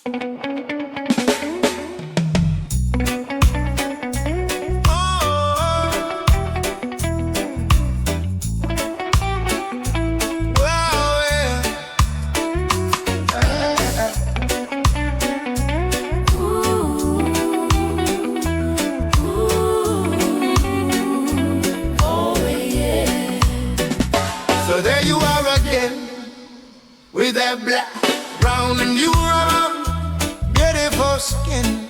So there you are again, with that black, brown and beautiful, beautiful skin.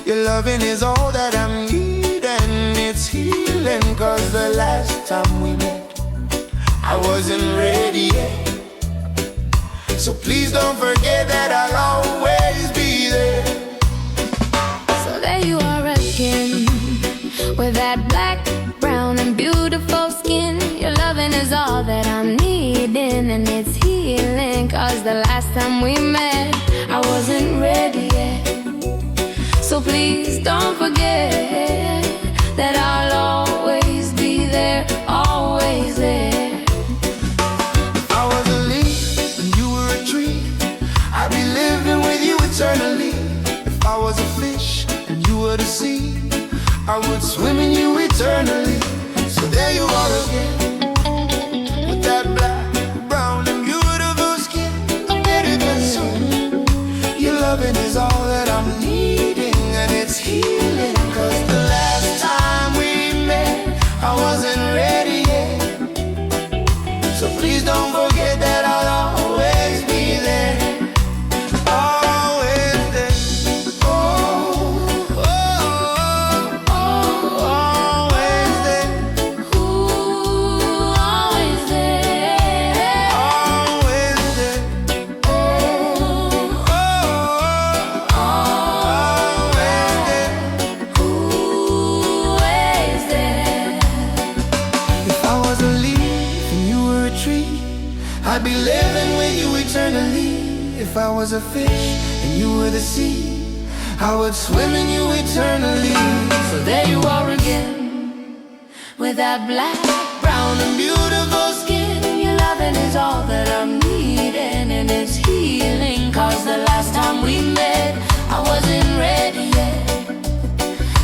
Your loving is all that I'm needing, it's healing. Cause the last time we met, I wasn't ready yet. So please don't forget that I'll always be there. So there you are again, with that black, brown and beautiful skin. Your loving is all that I'm needing, and it's healing. Cause the last time we met, I wasn't ready yet. So please don't forget that I'll always be there, always there. If I was a leaf and you were a tree, I'd be living with you eternally. If I was a fish and you were the sea, I would swim in you eternally. So there you are again, with that black, brown and beautiful skin, a beautiful soul. Your loving is all that I'm needing, and it's healing. Cause the last time we met, I wasn't ready yet. So please don't forget that I'll always be there. Always there. Oh, oh, oh, oh, always there. Ooh, always there. Always there. Oh, oh, oh, always there. Always there. If I was a leaf and you were a tree, I'd be living with you eternally. If I was a fish and you were the sea, I would swim in you eternally. So there you are again, with that black, brown and beautiful skin. Your loving is all that I'm needing, and it's healing. Cause the last time we met, I wasn't ready yet.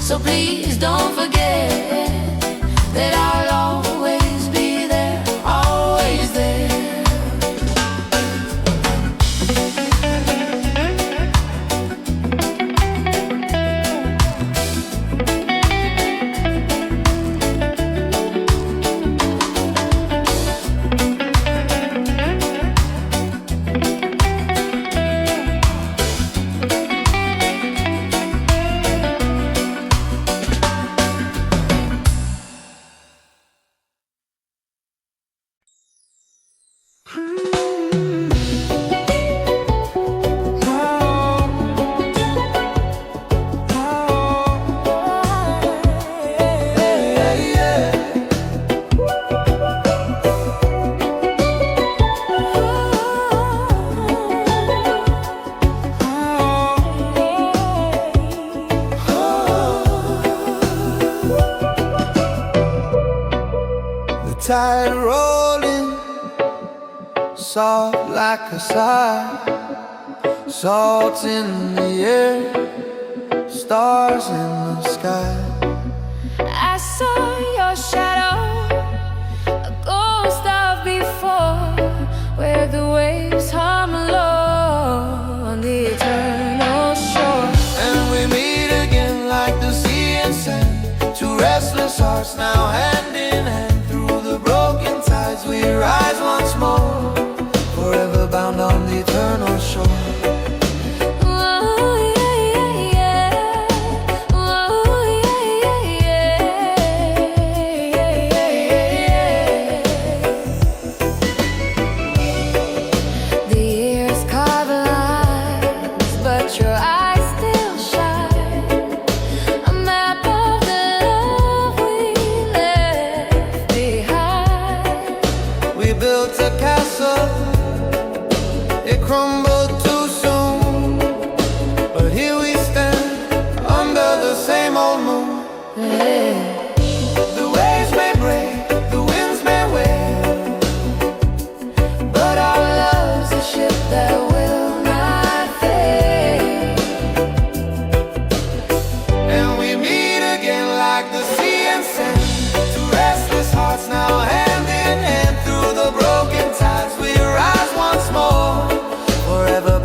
So please don't forget that I'll always be there, always there. Tide rolling, soft like a sigh, salt in the air, stars in the sky. I saw your shadow, a ghost of before, where the waves hum low on the eternal shore. And we meet again like the sea and sand, two restless hearts now hand in hand. Through the broken tides we rise once more, forever bound on the eternal shore. Built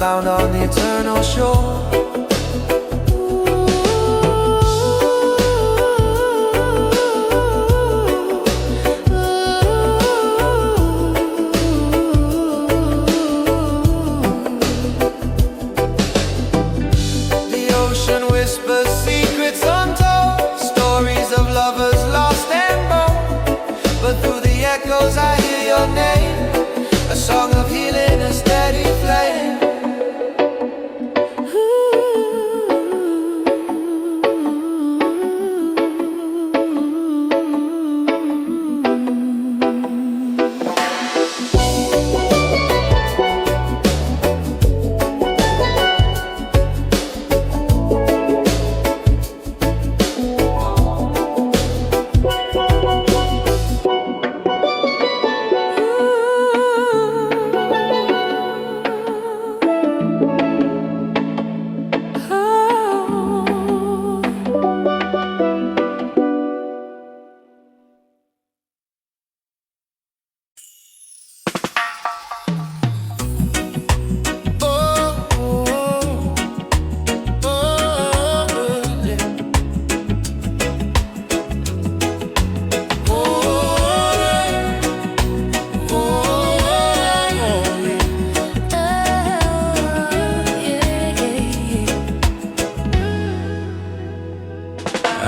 found on the eternal shore. Whispers secrets untold, stories of lovers lost and born. But through the echoes I hear your name, a song of healing, a steady flame.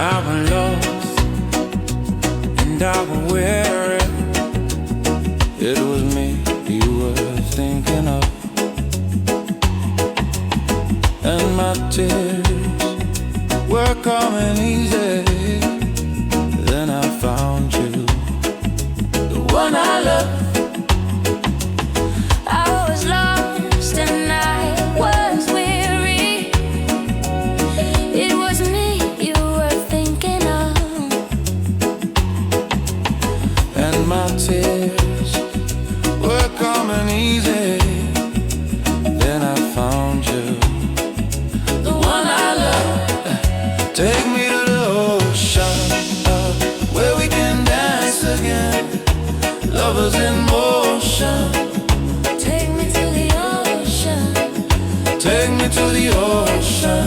I've been lost and I've been weary. It was me you were thinking of, and my tears were coming easy. Then I found you, the one I love. I was lost and I was weary. It was me you were thinking of, and my tears were coming easy. Then I found you, the one I love. take me to the ocean, where we can dance again, lovers in motion. Take me to the ocean. Take me to the ocean,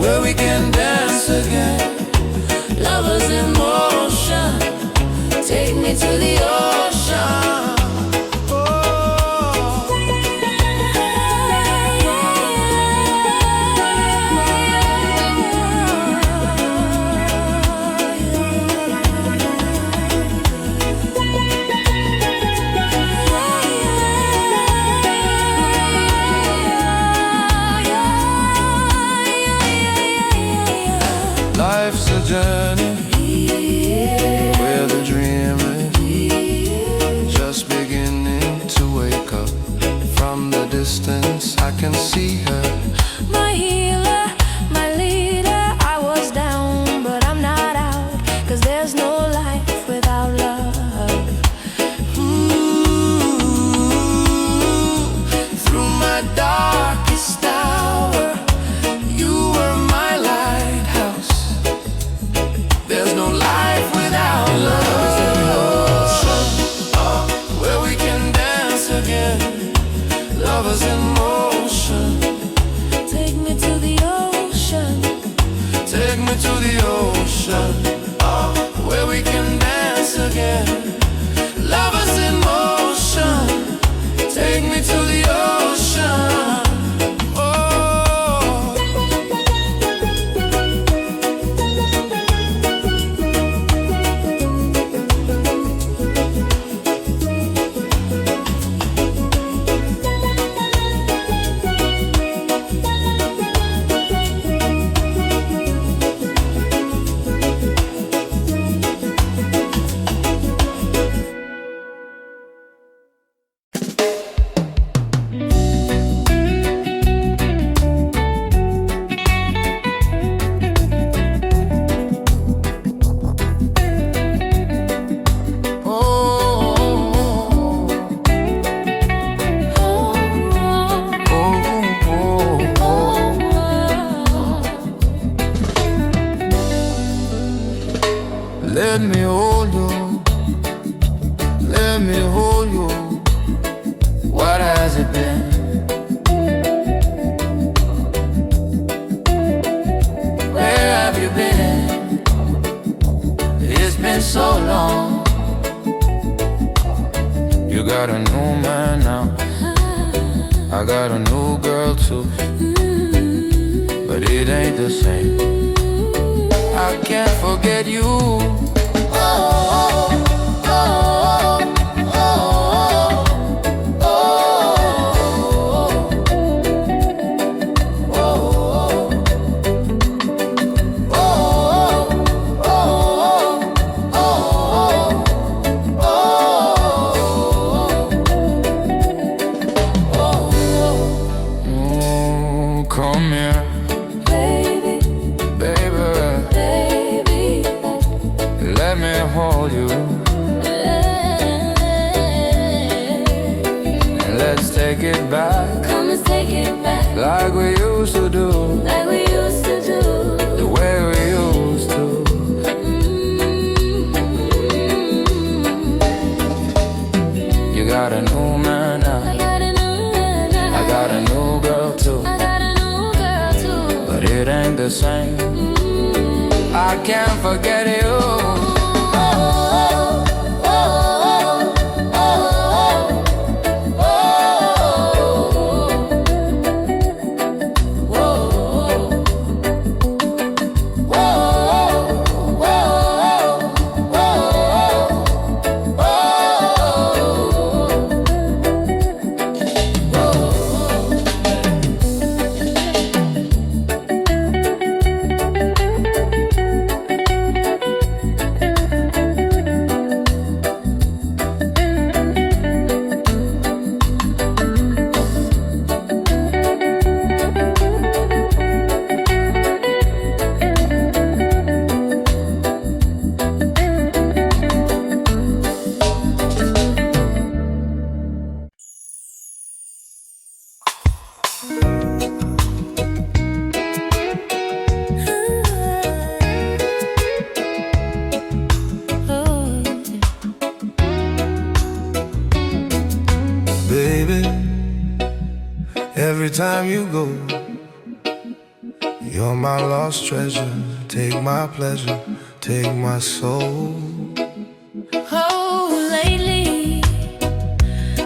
where we can dance again, Lovers in motion. Take me to the ocean. Life's a journey where the dream is just beginning to wake up. From the distance I can see her, My healer, my leader. I was down, but I'm not out, 'cause there's no life without love. through my darkest hour. You were my lighthouse. There's no life without love. Where we can dance again, lovers in motion. I got a new girl too, but it ain't the same. I can't forget you. Come here, Baby, baby, baby, let me hold you. And let's take it back, come let's take it back, like we used to do, like we used to do. the way we used to. You got a new man I now, got a new man, I got a new girl too, I got a new girl too. but it ain't the same. I can't forget you. Baby, every time you go, you're my lost treasure. Take my pleasure, take my soul. Oh, lately,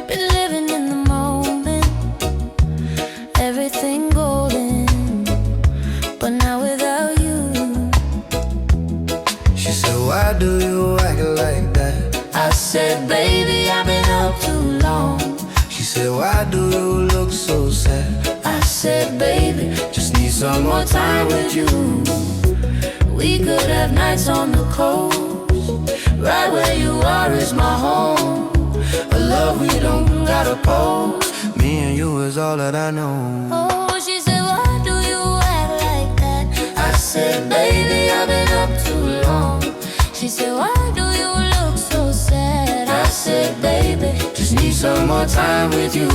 been living in the moment, everything golden, but now without you. She said, why do you act like that? I said, baby, I've been up too long. She said, why do you look so sad? I said, baby, just need some more time with you. We could have nights on the coast, right where you are is my home. A love we don't gotta pose. Me and you is all that I know. Oh, she said, why do you act like that? I said, baby, I've been up too long. She said, why do you look so sad? I said, baby, just need some more time with you.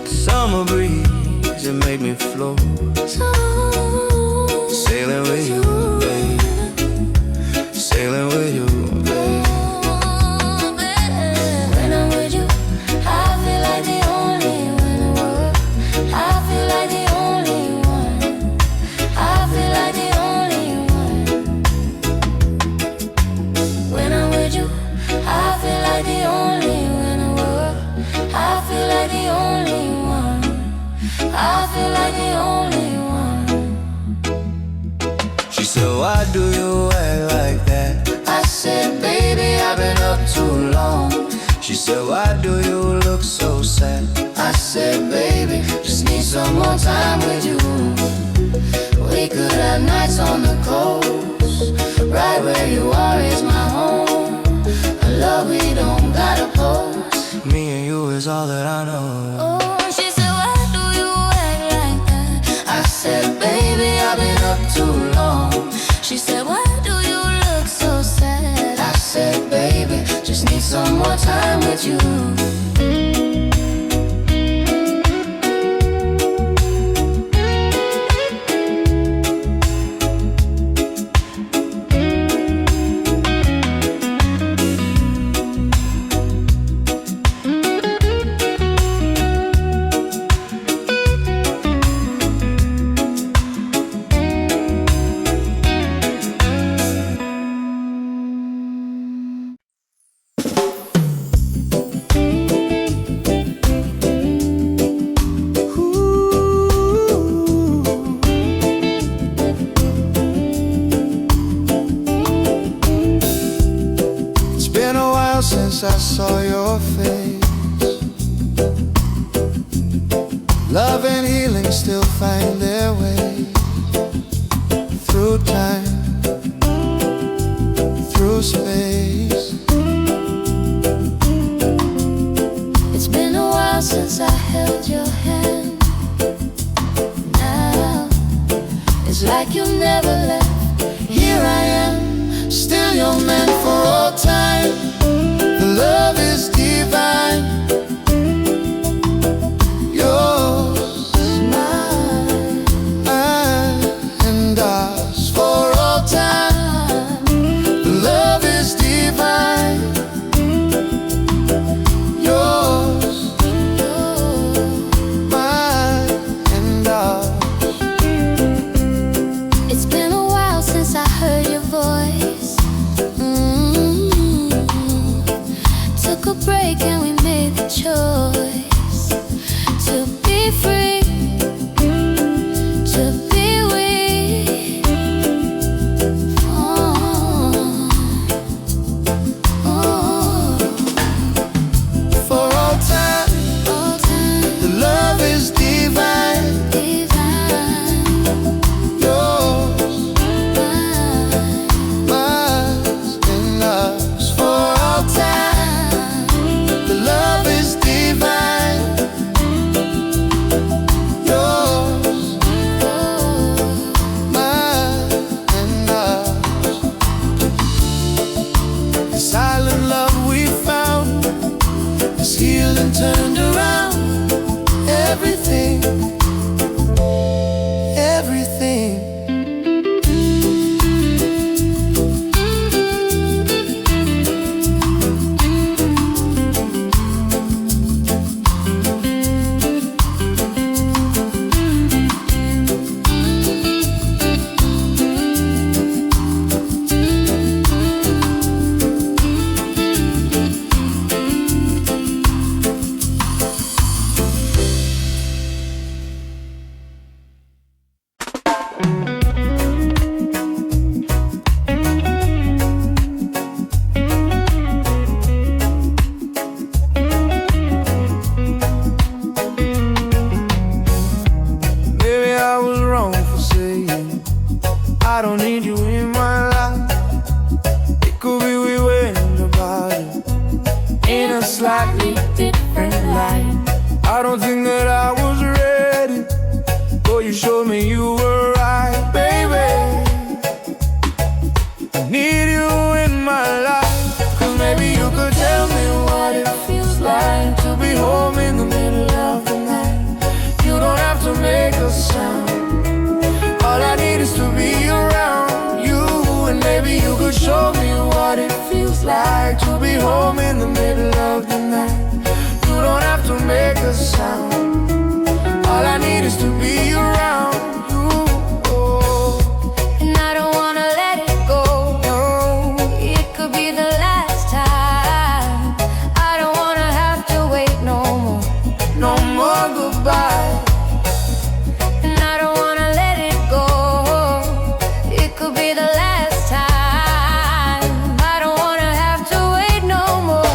Summer breeze, it make me float. Sailing with you, babe. Sailing with you, babe. When I'm with you, I feel like the only one in the world. I feel like the only one. I feel like the only one. When I'm with you, I feel like the only one in the world. I feel like the only one. I feel like the only one. She said, why do you act like that? I said, baby, I've been up too long. She said, why do you look so sad? I said, baby, just need some more time with you. We could have nights on the coast, right where you are is my home. A love we don't gotta pose. Me and you is all that I know. Oh, she said, why do you act like that? I said, baby, I've been up too long. She said, why do you look so sad? I said, baby, just need some more time with you. since I saw your face. Love and healing still find their way through time, through space. It's been a while since I held your hand. Now it's like you never left. Here I am, still your man for all time. The love is divine. Yours, Mine, and ours for all time. The love is divine. Yours, mine, and ours. it's been a while since I heard your voice. Took a break and we made the choice to be free, to be we. Oh, oh, For all time, all time, the love is divine. divine, Yours, mine, mine, and ours. For all time, the love is divine. Yours, oh. mine, and ours. The silent love we found is healed and turned around. Everything, everything. Maybe I was wrong for saying I don't need you in my life. It could be we went about it in a slightly different light. I don't think that I was ready, but you showed me you were right, baby. I need you in my life, 'cause maybe you could tell me what it feels like to be home in the middle of the night. You don't have to make a sound. All I need is to be around you. And maybe you could show me what it feels like to be home in the middle of the night. You don't have to make a sound. All I need is to be around you. Oh, And I don't wanna let it go. no. It could be the last time. I don't wanna have to wait no more. No more goodbye. And I don't wanna let it go. It could be the last time. I don't wanna have to wait no more.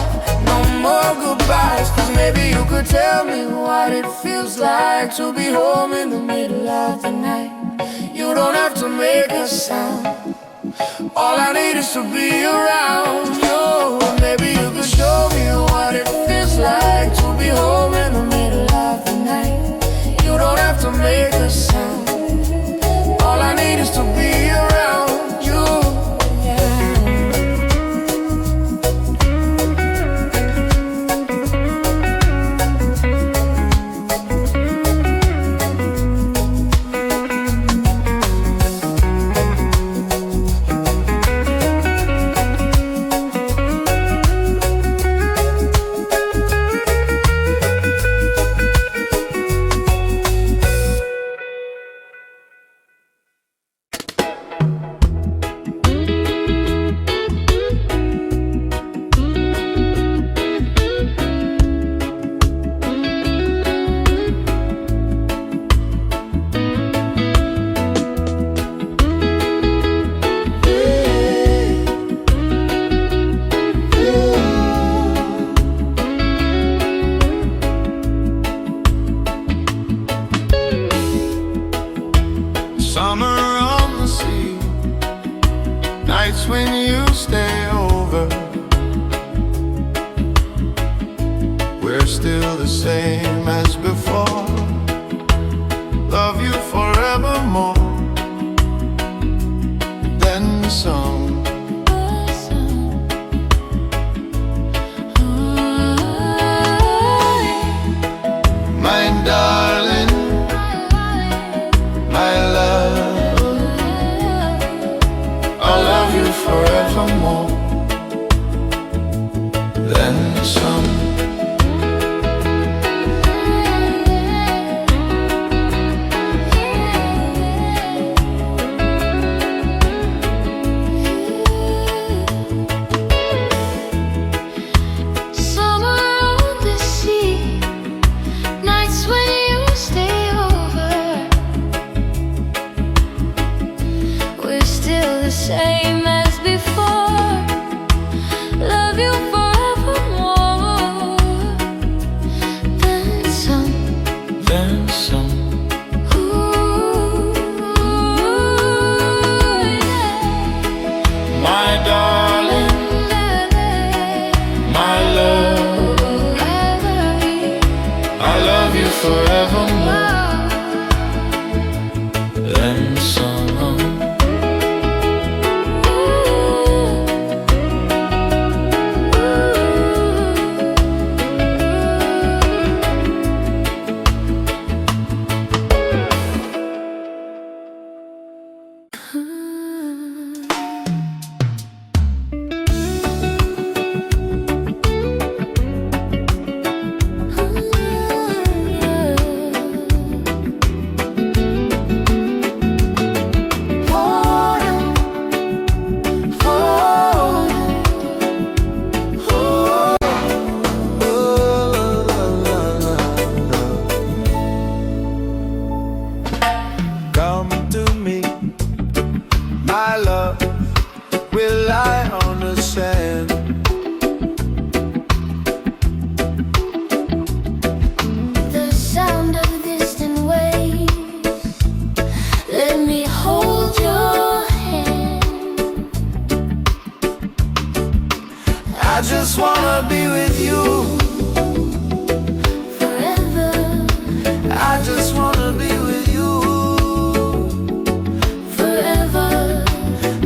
No more goodbyes. 'Cause maybe you could tell me what it feels like to be home in the middle of the night. You don't have to make a sound. All I need is to be around you. Maybe you could show me what it feels like to be home in the middle of the night. You don't have to make a sound. All I need is to be around you. nights when you stay over, we're still the same as before. Love you forevermore, then some. My darling, my love, I'll love you forevermore, then some. Same as before, love you forevermore, then some, Then some. ooh, yeah. My darling, my love, I love you forevermore, then some. Come to me, my love, will I understand? The sound of distant waves, let me hold your hand. I just wanna be with you Forever, I just wanna be with you forever,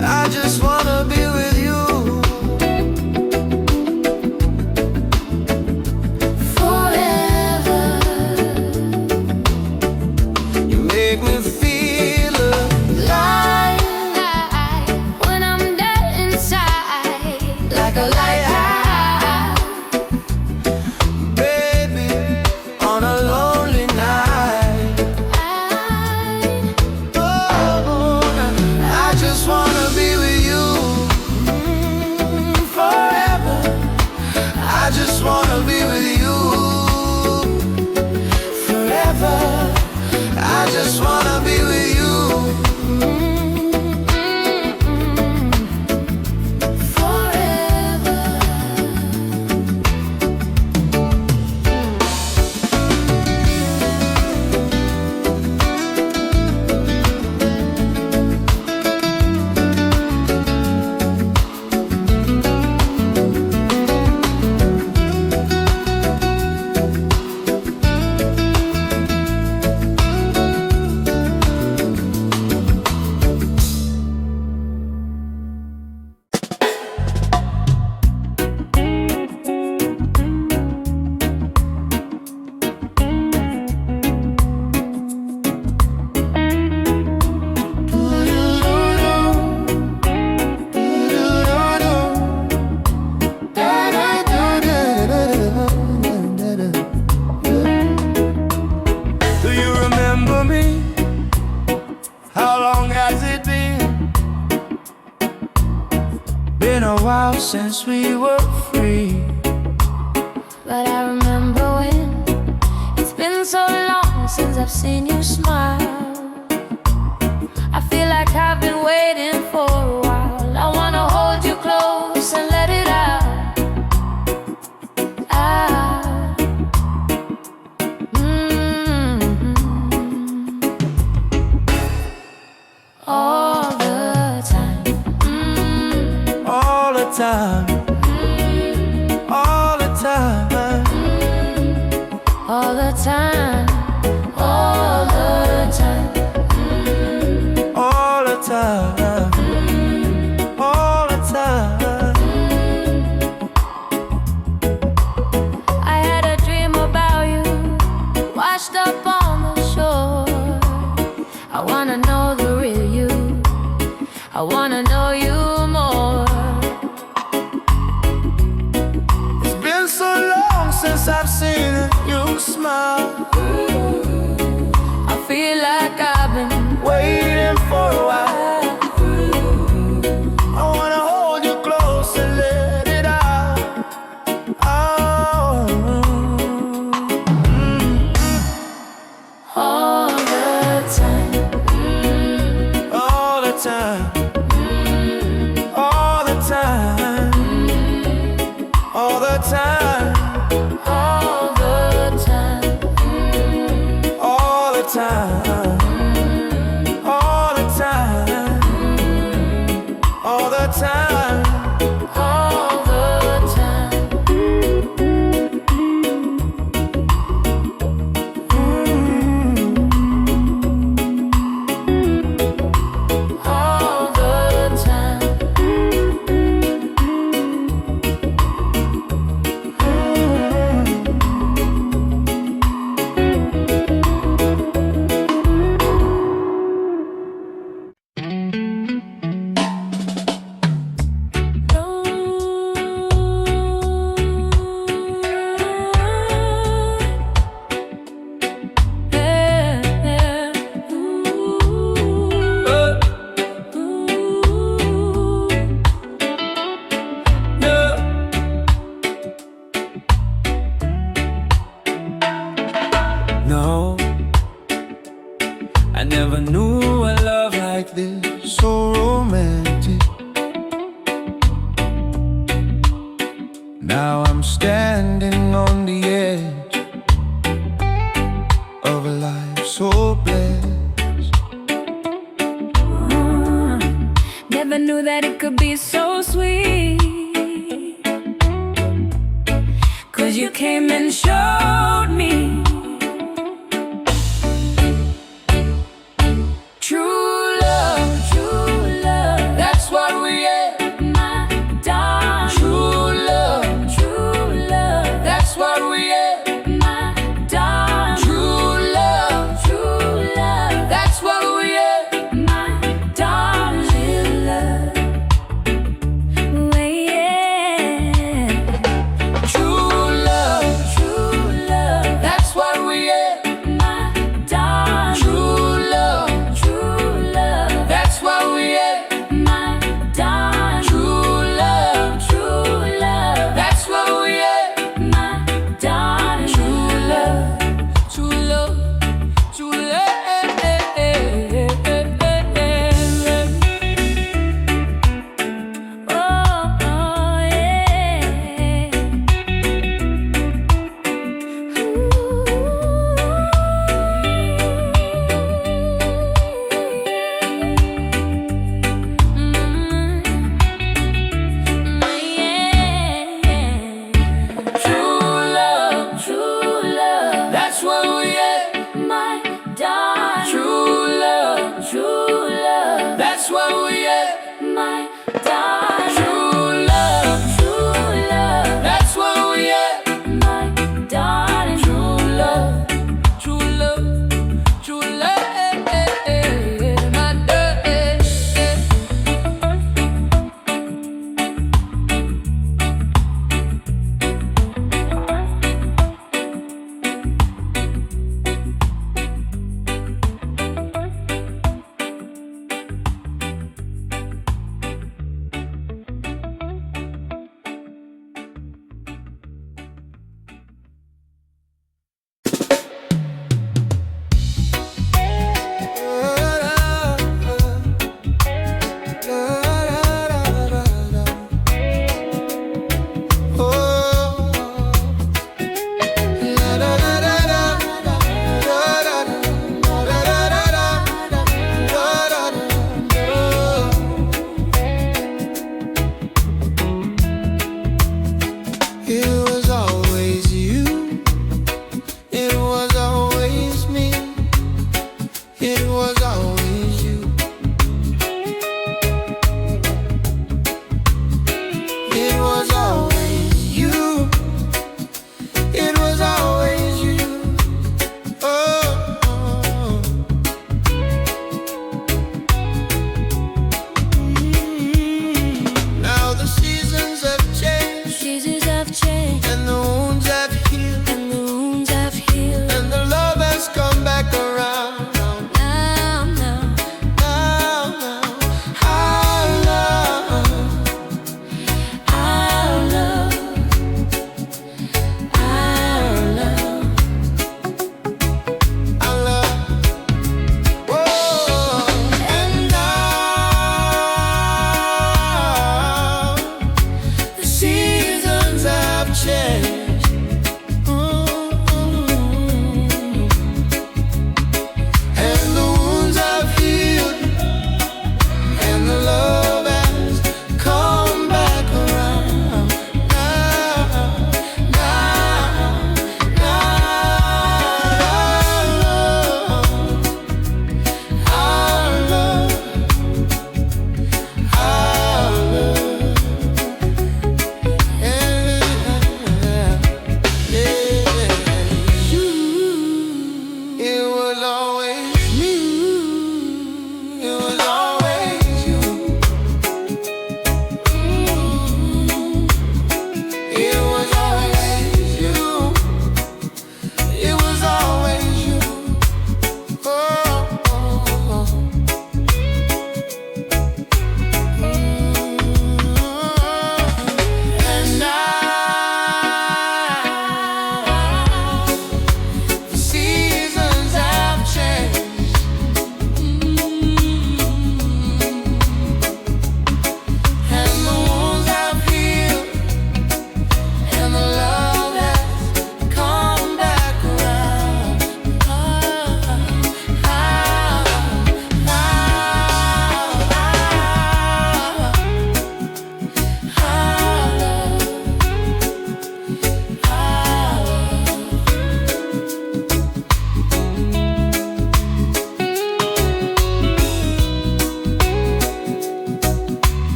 I just wanna be with you forever. You make me feel Alive when I'm dead inside, like a lighthouse, baby, on a lonely night. Oh, I just wanna be with you forever. I just wanna be with you forever. I just wanna be with you. forever. Do you remember me? How long has it been? Been a while since we were free. But I remember when it's been so long since I've seen you smile. I feel like I've been waiting for a while. I wanna hold you close and let it out. All the time. time, all the time, all the time, all the time, all the time, all the time. I had a dream about you, washed up on the shore. I wanna know the real you, I wanna know you more. It's been so long since I've seen you smile. I feel like I've been Waiting for a while. I wanna hold you close and let it out. Oh. all the time, All the time, all the time, all the time, all the time, all the time, all the time, all the time. all the time. All the time. No, I never knew a love like this, so romantic. Now I'm standing on the edge of a life so blessed. Never knew that it could be so sweet, 'cause you came and showed me true love, that's what we had, my darling. True love, that's what we had, my darling. True love, that's what we had, my darling. Real love, yeah. True love, that's what we had, my darling. True love, that's what we had, my darling. True love, that's what we had, my darling. True love, true love, true love. Oh, yeah. True love, that's what we had, my darling. True love, that's what we had, my darling. True love, that's what we had, my darling. True love, true love, true love, my darling.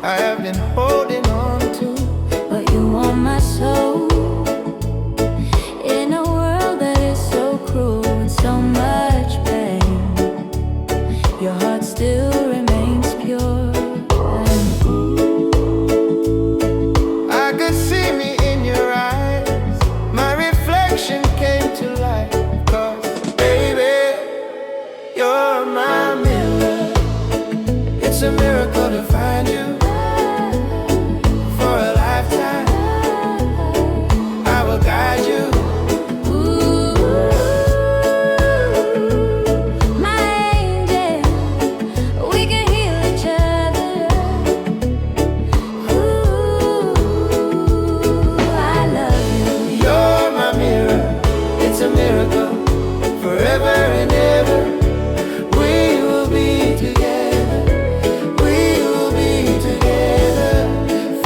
I have been holding on to. But you want my soul in a world that is so cruel and so much pain. Your heart still remains pure. I could see me in your eyes, my reflection came to life. 'Cause baby, you're my mirror. It's a miracle to find you. For a lifetime I will guide you. My angel, we can heal each other. I love you. You're my mirror. It's a miracle. Forever and ever we will be together. We will be together.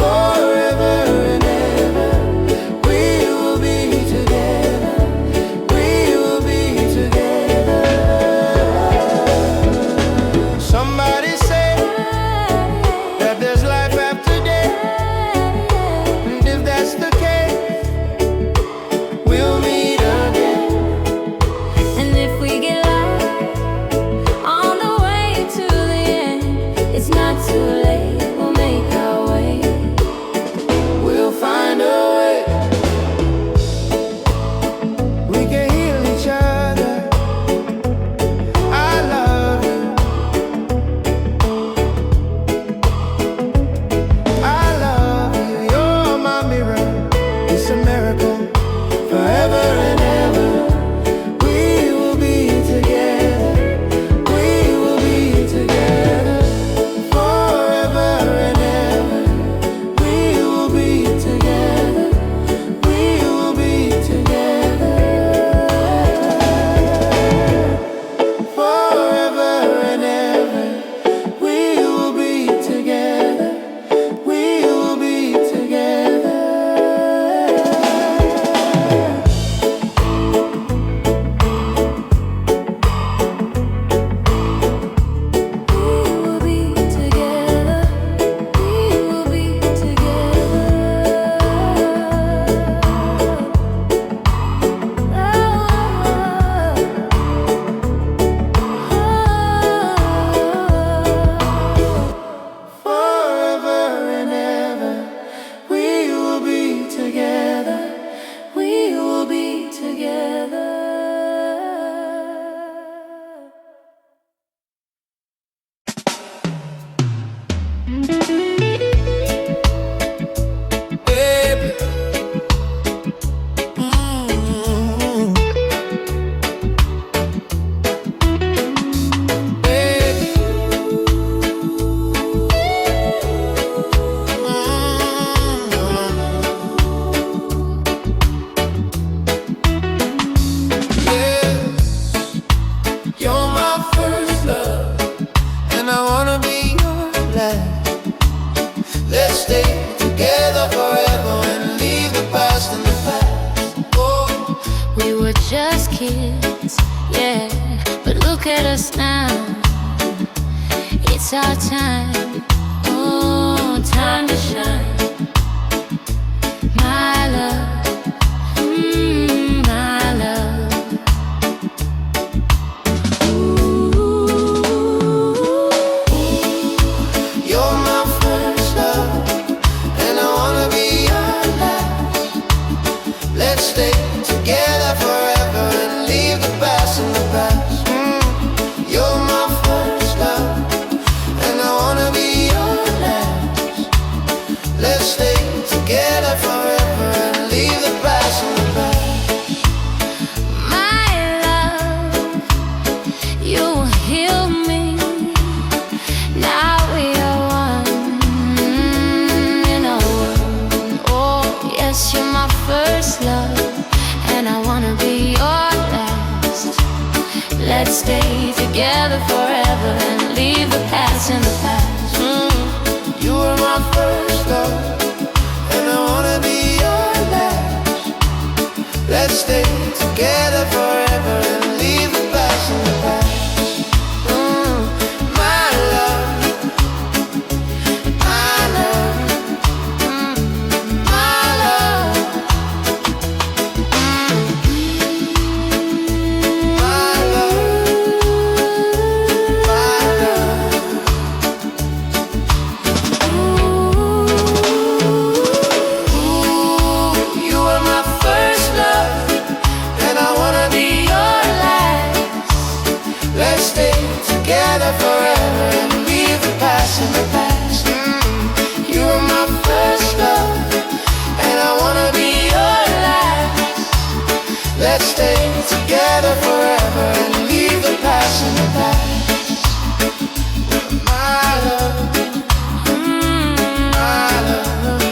Forever and ever we will be together. We will be together. Somebody say that there's life after death. And if that's the case, we'll meet again. And if we get lost on the way to the end, it's not too late, we'll make our way. We'll find a way. We can heal each other. I love you. I love you. You're my mirror. It's a miracle. Forever and ever we will be together. We will be together. Forever and ever we will be together. We will be together. Forever and ever we will be together. We will be together. We will be together. We will be together. Forever and ever we will be together. We will be together. Baby. Baby. Yes, you're my first love, and I wanna be your last. Let's stay together forever and leave the past in the past. Oh, We were just kids, yeah, but look at us now. It's our time, oh, time to shine. My love, my love. you're my first love, and I wanna be your last. Let's stay together forever and leave the past in the past. You're my first love, and I wanna be your last. Let's stay together forever and leave the past in the past. My love, you heal me. Now we are one in a world. Oh, yes, you're my first love, and I wanna be your last. Let's stay together forever and leave the past in the past. You were my first love, and I wanna be your last. Let's stay together forever and leave the past in the past. My love, my lost in the past. My love, my love.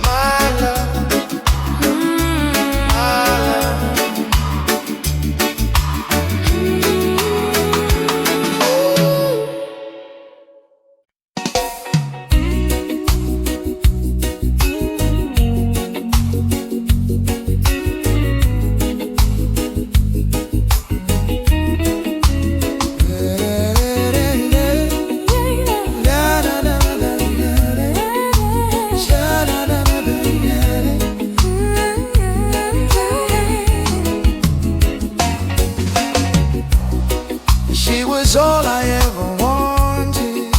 My love, my love. She was all I ever wanted.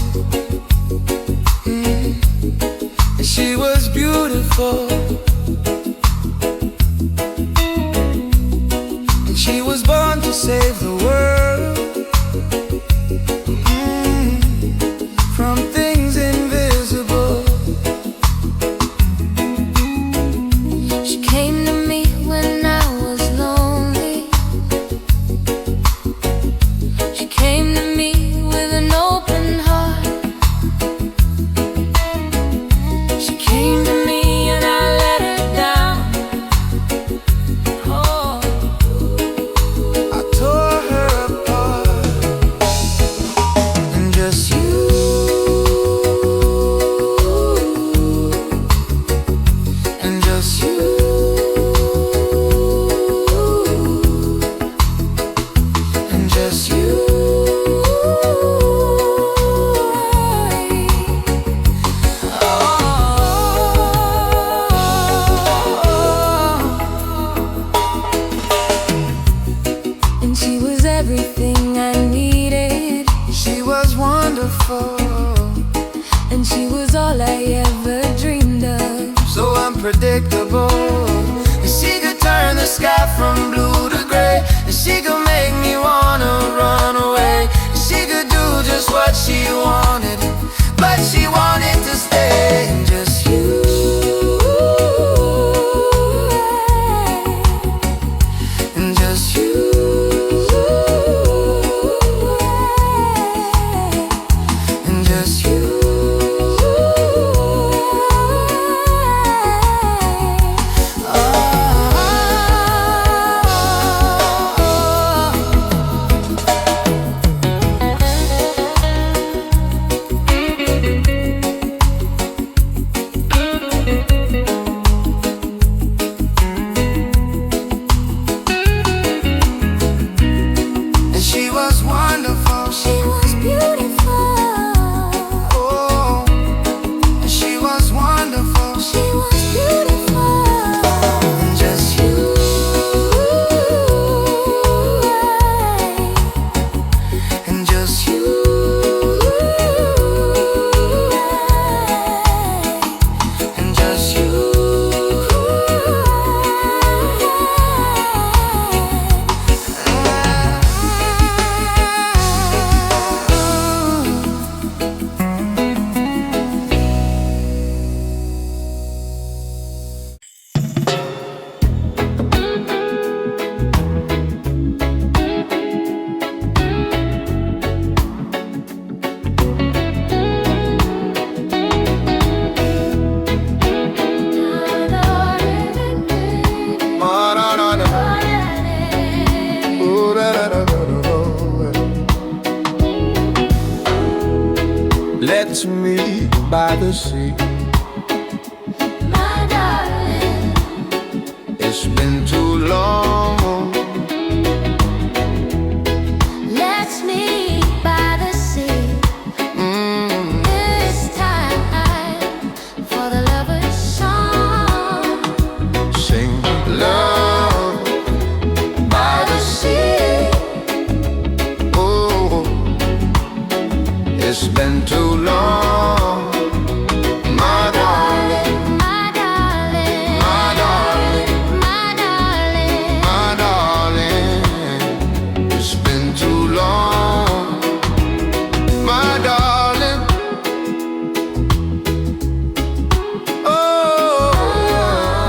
And she was beautiful. And she was born to save the world from things invisible. She came to me when I was lonely. She came to me with an open heart. She came to me and I let her down. Oh, I tore her apart. And just you, and just you, and just you. and she was everything I needed. She was wonderful, And she was all I ever dreamed of. so unpredictable. And she could turn the sky from blue to gray. And she could make me wanna run away. And she could do just what she wanted, but she wanted to stay. And just you, and just you, and just you. And she was wonderful. She was beautiful. Oh, and she was wonderful. She was beautiful. And just you, and just you, and just you. Let me by the sea. My darling, It's been too long. let's meet by the sea. It's time for the lovers' song. Sing love by the sea. Oh, it's been too long. My darling, My darling, my darling, my darling. my darling. It's been too long. My darling. Oh,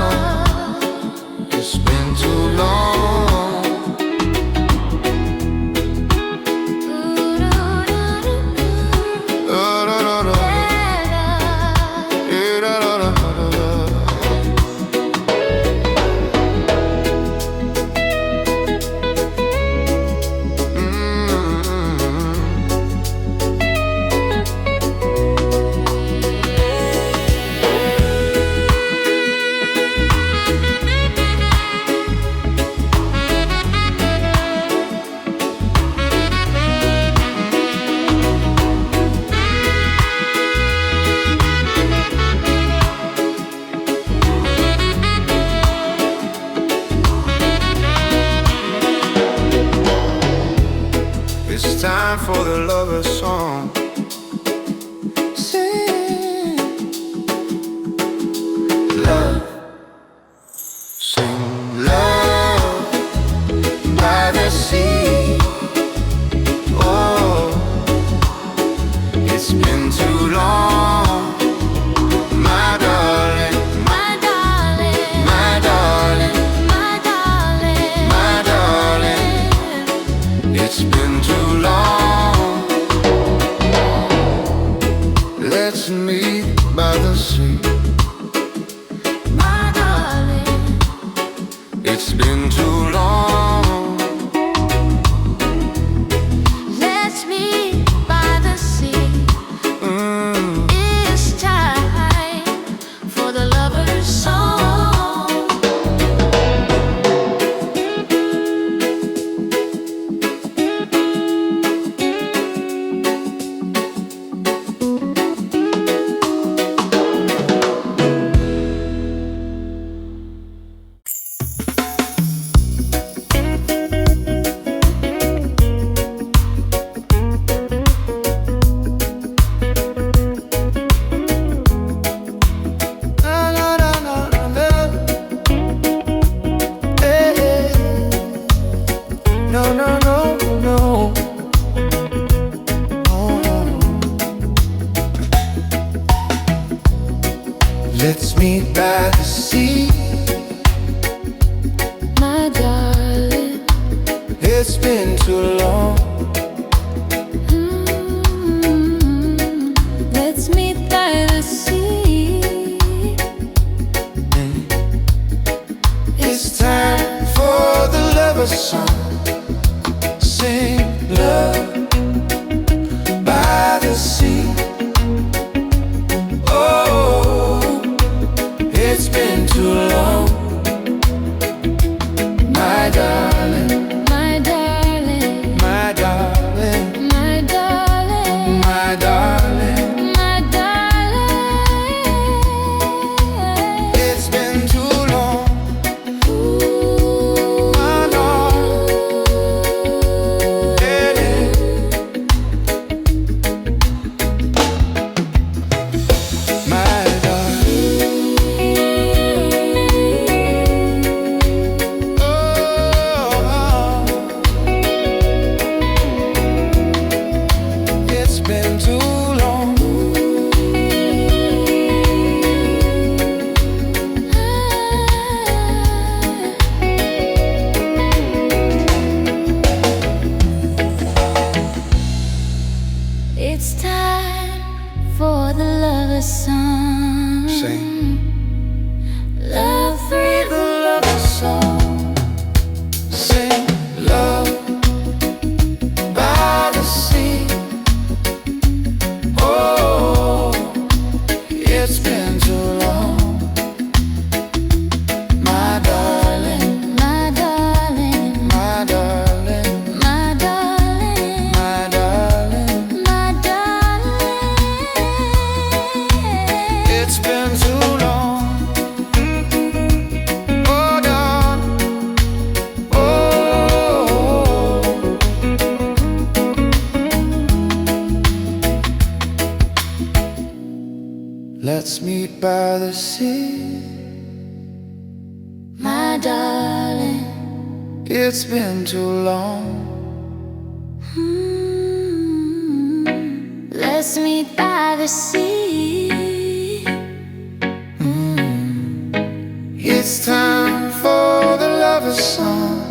time for the lover's song. Sing love, sing love by the sea. Oh, it's been too long, my darling, My darling, my darling, my darling, my darling. It's been too long. Let's meet by the sea. my darling. It's been too long. Let's meet by the sea. Mm. It's time for the lover's song. Na, na, na, na, na. Hey, hey. No, no, no, no. Oh. Let's meet by the sea. My darling, It's been too long. let's meet by the sea. It's time for the lover's song. Sing love by the sea. Oh, it's been too long, my darling, My darling, my darling, my darling, my darling. my darling. It's been too long, Ooh, my darling. Yeah, yeah. My darling. Oh, it's been too long. It's time for the lover's song. Sing. Love free the lover's song. Sing love by the sea. Oh, it's been too long, my darling, My darling, my darling, my darling, my darling. my darling. It's been too long. Oh, darling. Oh. Let's meet by the sea. My darling, It's been too long. let's meet by the sea. It's time for the lover's song.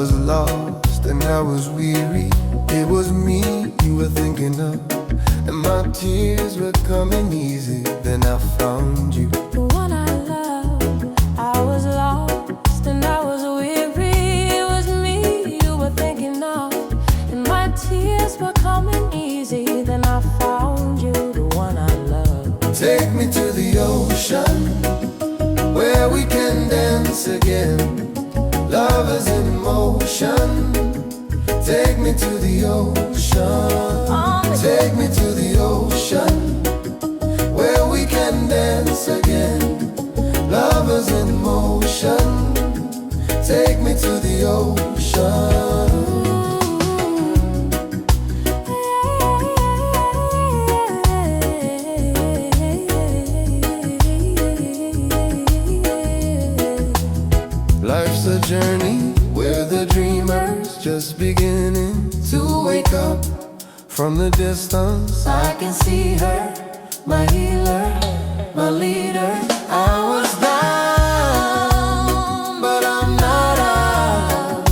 was lost and I was weary. It was me you were thinking of, and my tears were coming easy. Then I found you, the one I love. I was lost and I was weary. It was me you were thinking of, and my tears were coming easy. Then I found you, the one I love. take me to the ocean where we can dance again. Love is in motion. Take me to the ocean. Take me to the ocean where we can dance again. Love is in motion. Take me to the ocean. Life's a journey where the dreamers just beginning to wake up. From the distance I can see her, my healer, my leader. I was down, but I'm not out,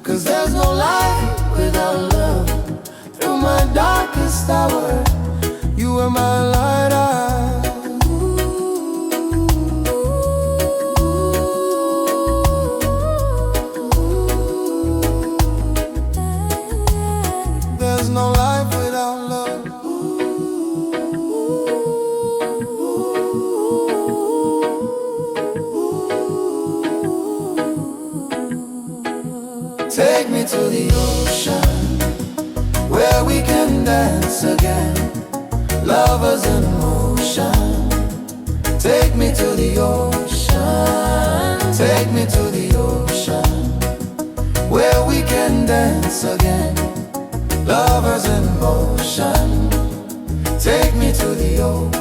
'cause there's no life without love. Through my darkest hour, you were my lighthouse. There's no life without love. Take me to the ocean where we can dance again. Lovers in motion. Take me to the ocean. Take me to the ocean where we can dance again. Lovers in motion. Take me to the ocean.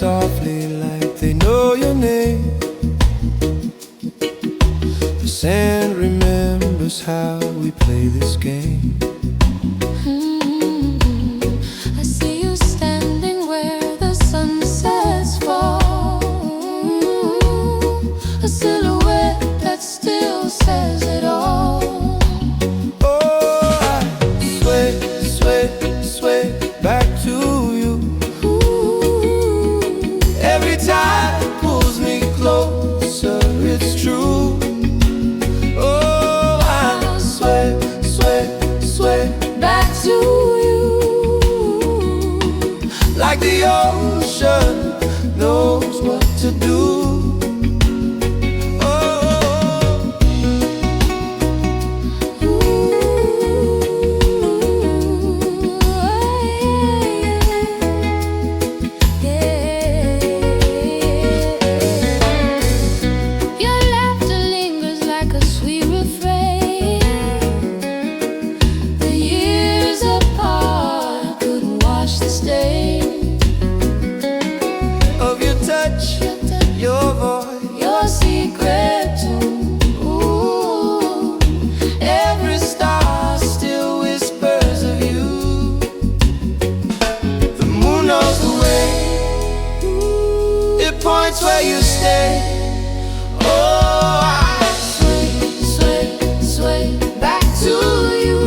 softly like they know your name. The sand remembers how we play this game. I see you standing where the sunsets fall. A silhouette that still says it all. Oh, I sway, sway, sway back to you. Every time it pulls me closer, it's true. Oh, I sway, sway, sway Back to you. like the ocean knows what to do. Your laughter lingers like a sweet refrain. The years apart couldn't wash the stain Of your touch, your voice, your secret tune. ooh, every star still whispers of you. The moon knows the way, it points where you stay. Oh, I Sway, sway, sway back to you.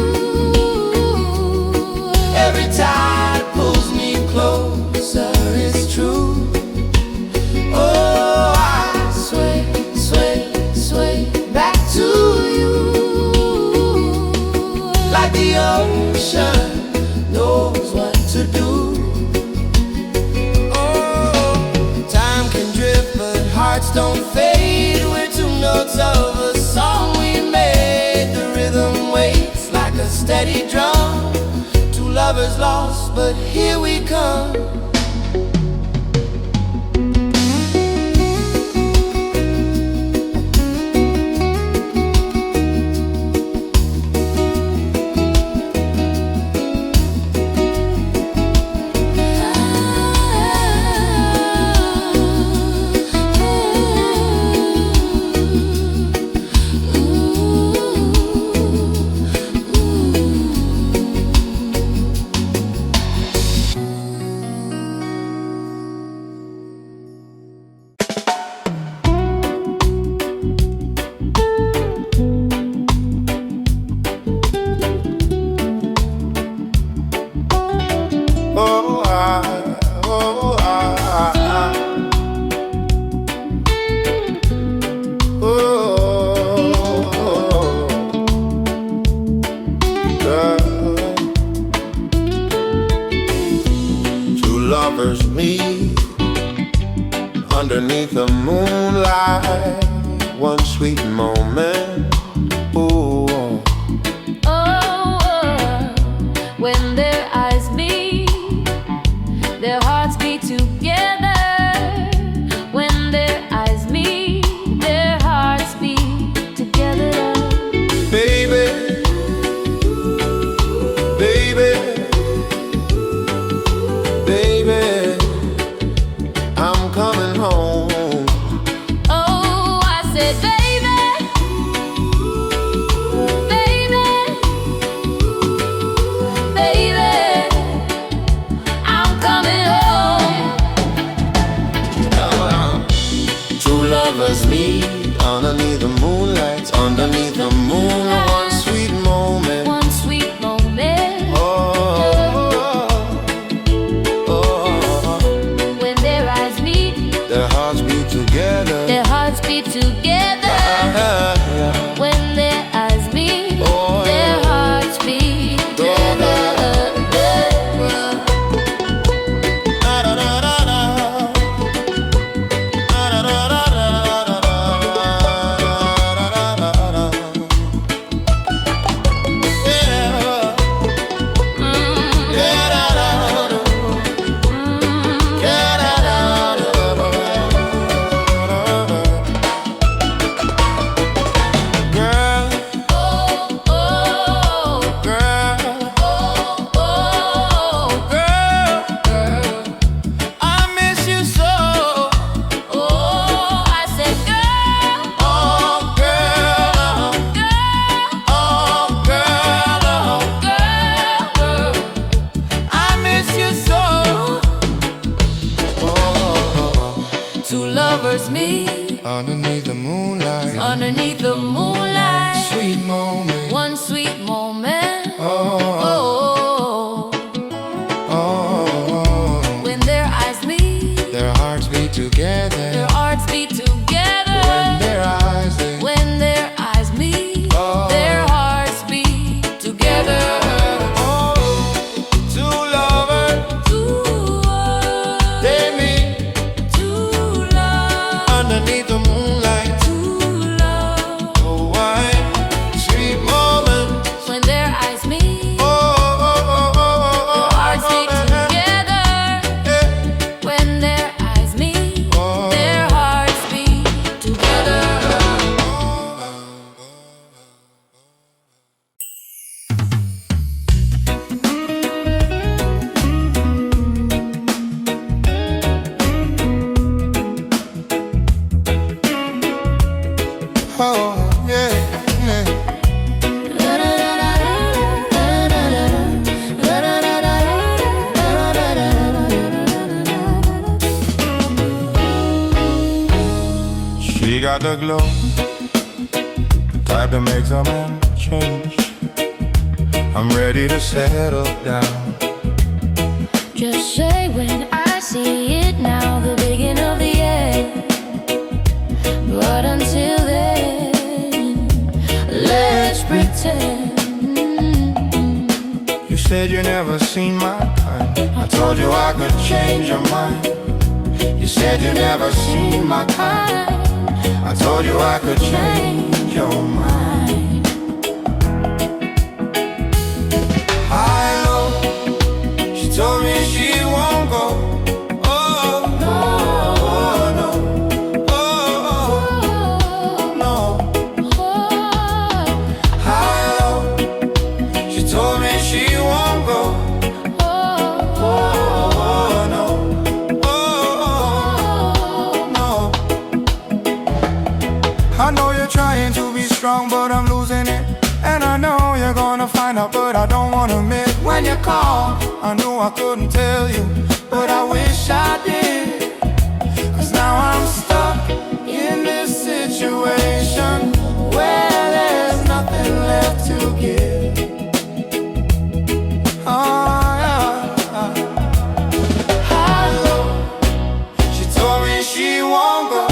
every tide pulls me closer, it's true. Oh, I Sway, sway, sway back to you. like the ocean knows what to do. Oh, time can drift, but hearts don't fade. We're two notes of a song we made. The rhythm waits like a steady drum. Two lovers lost, but here we come. Oh, oh, two lovers meet underneath the moonlight. One sweet moment. Ooh. When their eyes meet, their hearts beat together. When their eyes meet, their hearts beat together. Baby, baby, baby, I'm coming home. Oh, I said, baby, baby, baby, I'm coming home. True lovers meet underneath the moonlight, underneath the moon. One sweet moment. One sweet moment. Oh, oh, When their eyes meet, their hearts beat together. their hearts beat together. When their eyes meet, Oh, their yeah. hearts beat together. underneath the moonlight. Underneath the moonlight, Sweet moment. one sweet moment. Oh, Oh, oh. when their eyes meet, Their hearts beat together. their hearts beat together. When their eyes they When their eyes meet, Oh. their hearts beat together. Oh, two lovers, they meet underneath the moonlight. Oh, why? Sweet moment. When their eyes meet, Oh, oh, oh, oh, oh, oh, hearts beat together. yeah. When their eyes meet, Oh. their hearts beat together. Oh, yeah, yeah. She got the glow, type that makes a man change. I'm ready to settle down. Just say when I see it now, the beginning of the end. But until then, let's pretend. You said you never seen my kind. I told you I could change your mind. You said you never seen my kind. I told you I could change your mind. High, low, she told me she won't go. Oh, no, no, oh, no. High, low, she told me she won't go. Oh, no, oh, no. I know you're trying to be strong, but I'm losing it. And I know you're gonna find out, but I don't wanna admit. When you call, I knew I couldn't tell you, but I wish I did. 'Cause now I'm stuck in this situation where there's nothing left to give. Oh, yeah. Hello, she told me she won't go.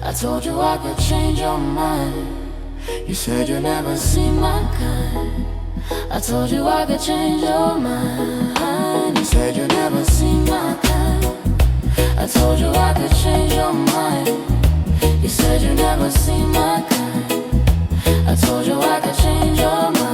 I told you I could change your mind. You said you never seen my kind. I told you I could change your mind. You said you never seen my kind. I told you I could change your mind. You said you never seen my kind. I told you I could change your mind.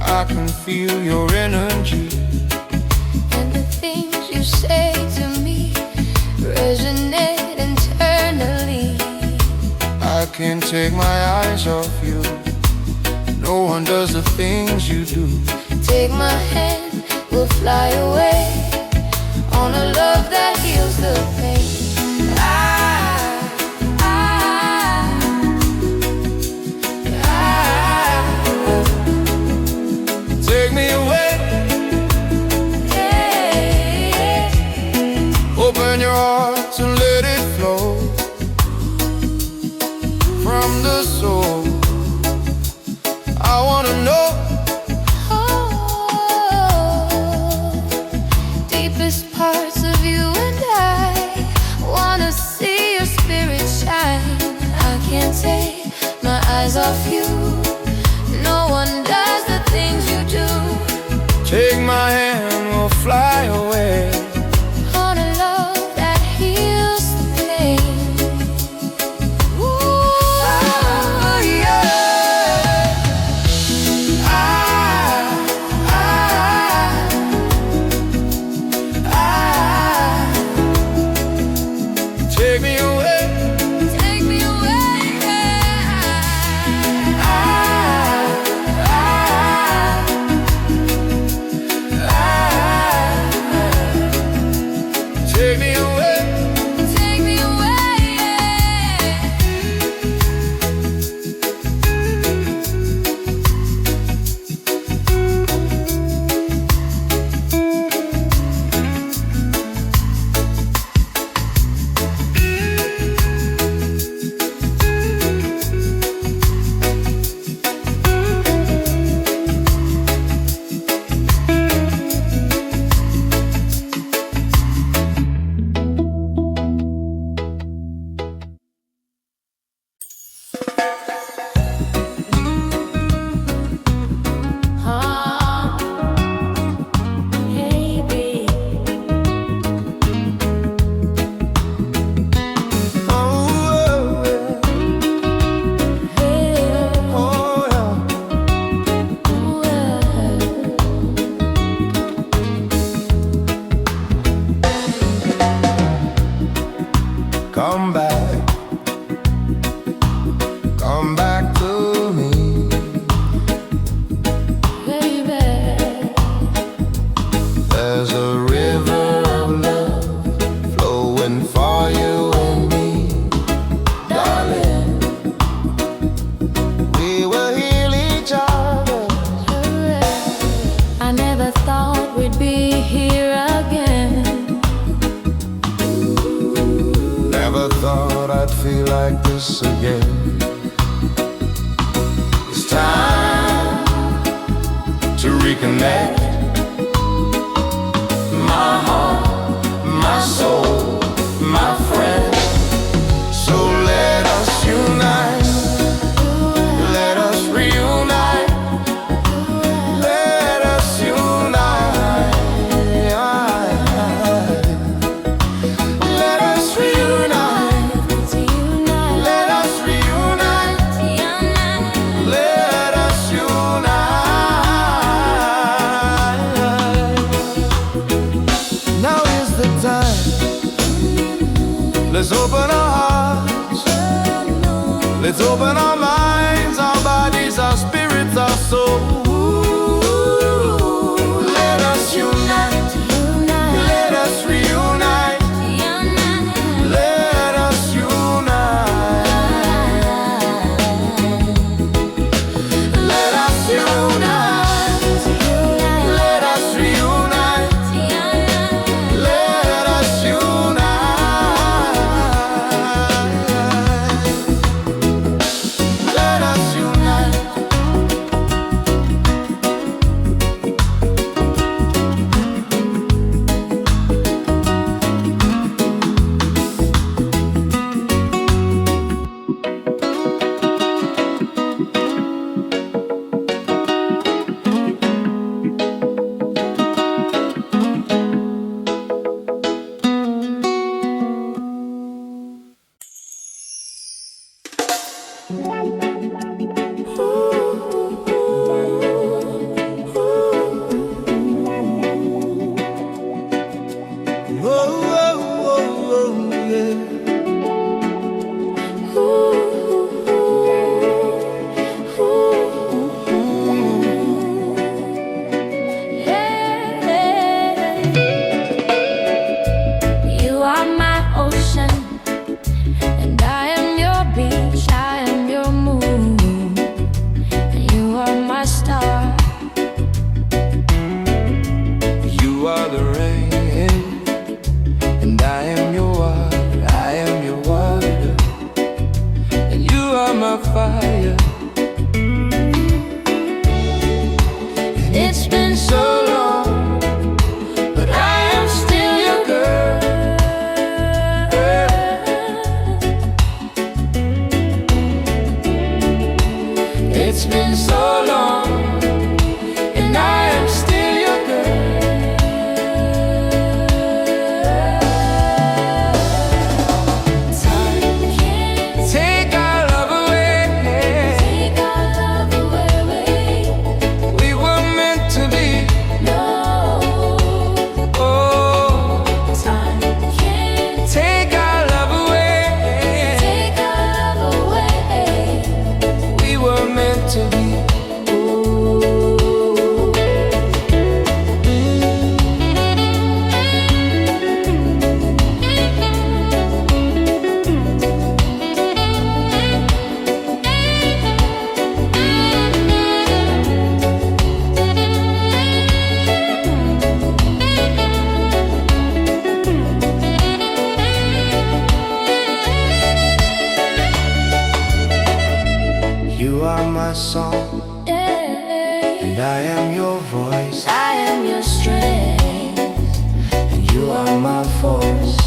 I can feel your energy. And the things you say to me resonate internally. I can't take my eyes off you. No one does the things you do. Take my hand, we'll fly away on a love that heals the pain. feel like this again. It's time to reconnect. My heart, my soul, my friend. So let us unite. Let us reunite. Let us unite. Let us reunite. Let us reunite. Let us unite. Now is the time. Let's open our hearts. Let's open our minds, our bodies, our spirits, our souls. Let us unite. Let us reunite. Let us unite. Let us unite. Let us reunite. Let us unite. Let us unite. You are my ocean, and I am your beach, I am your moon, and you are my star. You are the rain, and I am your water, I am your water, and you are my fire. And It's been so long, but I am still your girl. It's been so long, and I am still your girl. time can't Take our love away. take our love away. We were meant to be. No, Oh, time can't take our love away. take our love away. We were meant to be. You are my song, and I am your voice, I am your strength. and you are my force.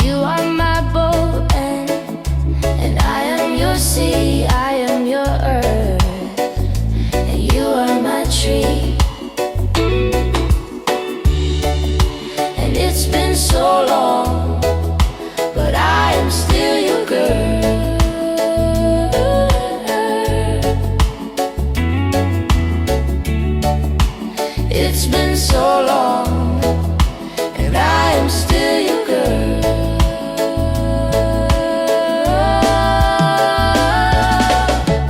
You are my boat, and I am your sea, I am your earth, and you are my tree. And it's been so long, but I am still your girl. It's been so long, and I am still your girl.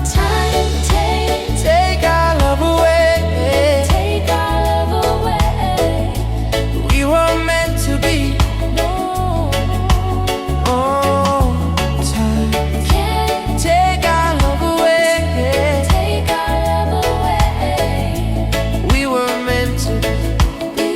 Time take Take our love away. take our love away. We were meant to be. No, Oh, time. can't Take our love away. take our love away. We were meant to be. We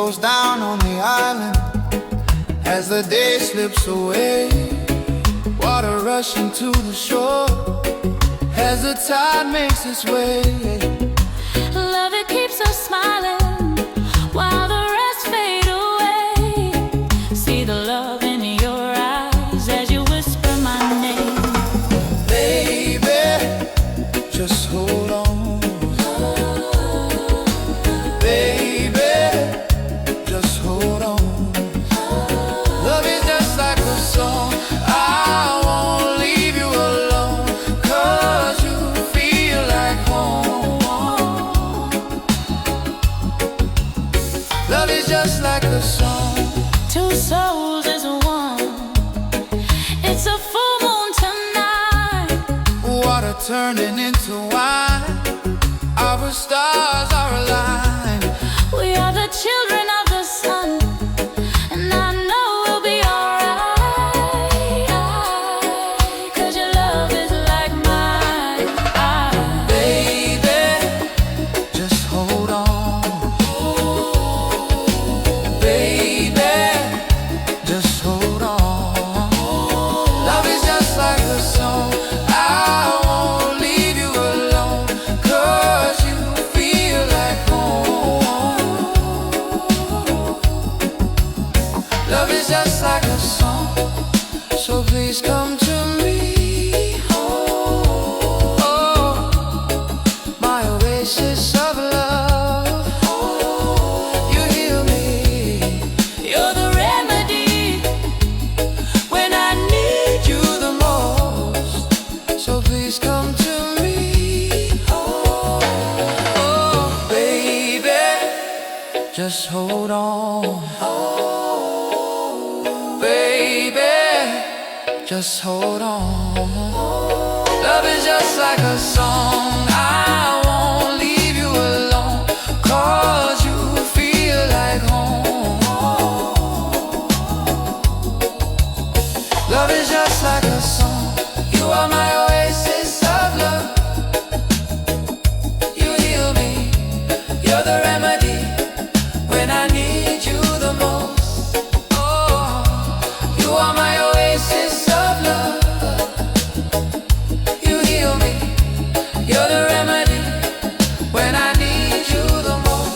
goes down on the island as the day slips away. Water rushing to the shore as the tide makes its way. Love, it keeps us smiling while the rest fade away. See the love in your eyes as you whisper my name. Baby, just hold on. Baby, just hold on. Love is just like a song. I won't leave you alone, 'cause you feel like home. Love is just like a song. Two souls is one. It's a full moon tonight. Water turning into wine. Our stars are aligned. We are the children of the sun, and I know we'll be alright. 'Cause your love is like mine. Baby, just hold on. Baby, just hold on. Love is just like a song. I won't leave you alone, 'cause you feel like home. Love is just like a song. So please come to me. Oh, my oasis of love. You heal me. You're the remedy When I need you the most, so please come to me. Oh, baby, just hold on. Baby, just hold on. Love is just like a song. I won't leave you alone, 'cause you feel like home. Love is just like a song. You are my oasis of love. You heal me. You're the remedy when I need you the most. Oh, you are my oasis of love. You heal me. You're the remedy when I need you the most.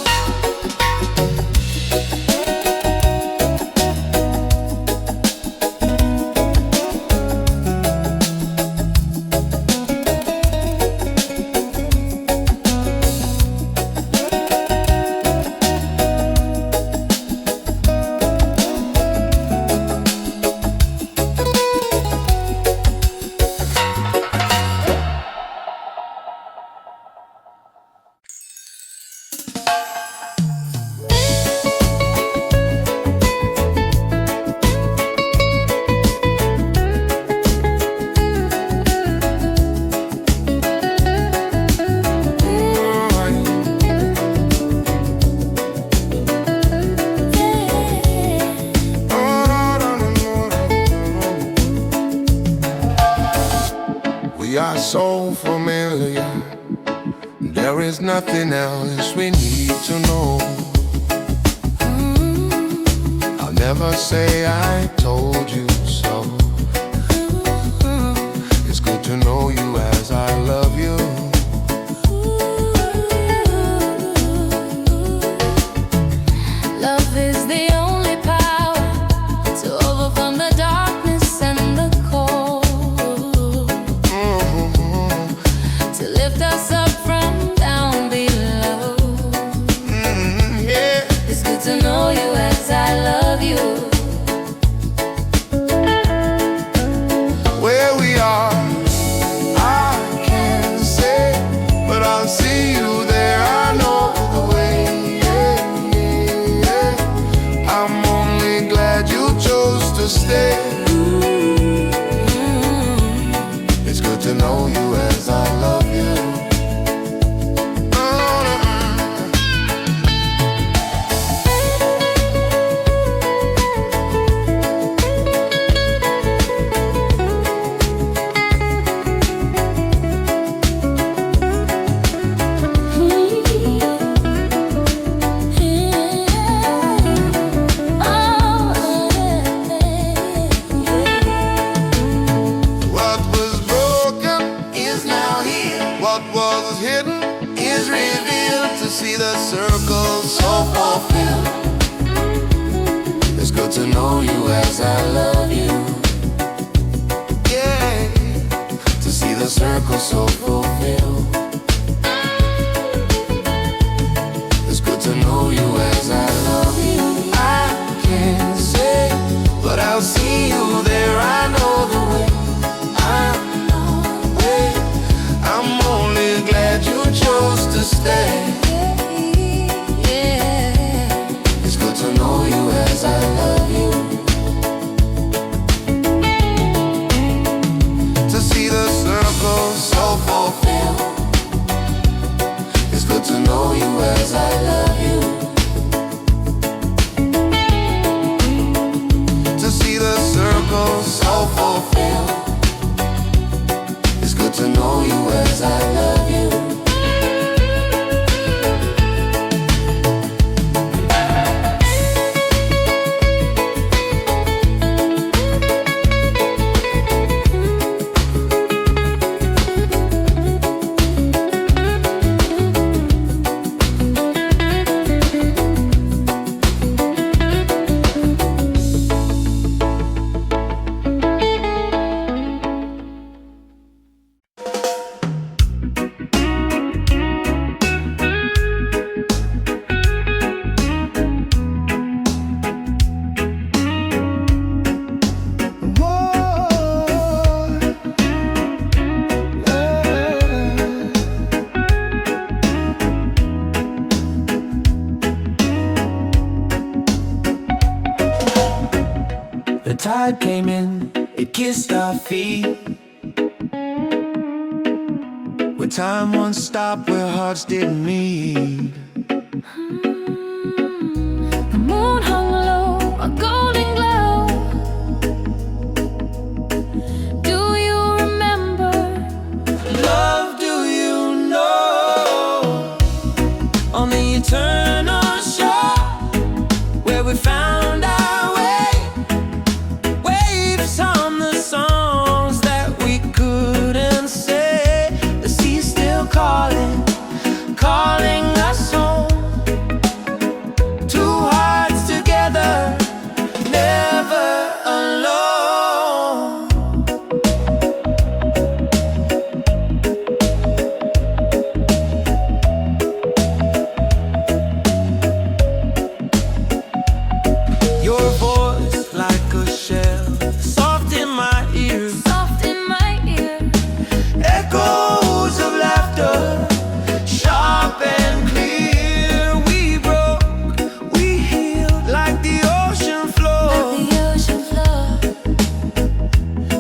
We are so familiar. There is nothing else we need to know. I'll never say I told you so. It's good to know you as I love you. Love is the only power to overcome the darkness and the cold, to lift us up from down below. Yeah. It's good to know you as I love you. Where we are, I can't say, but I'll see you there. I know the way. Yeah, yeah, yeah. I'm only glad you chose to stay. It's good to know you as I love you. know you as I love you. Yeah, To see the circle so fulfilled. It's good to know you as I love you. I can't say, But I'll see you there, I know the way. I'm only glad you chose to stay. It's good to know you as I love you. To see the circle so fulfilled. It's good to know you as I love you. To see the circle so fulfilled. It's good to know you as I love you. The tide came in, it kissed our feet. Where time once stopped, where hearts didn't meet. The moon hung low, a golden glow. Do you remember? Love, do you know? On the eternal shore, where we found our way. Waves on the songs that we couldn't say. The sea still calling, calling us home. Two hearts together, never alone. Your voice like a shell, soft in my ear. Soft in my ear. Echoes of laughter, sharp and clear. We broke, we healed like the ocean floor. The ocean floor.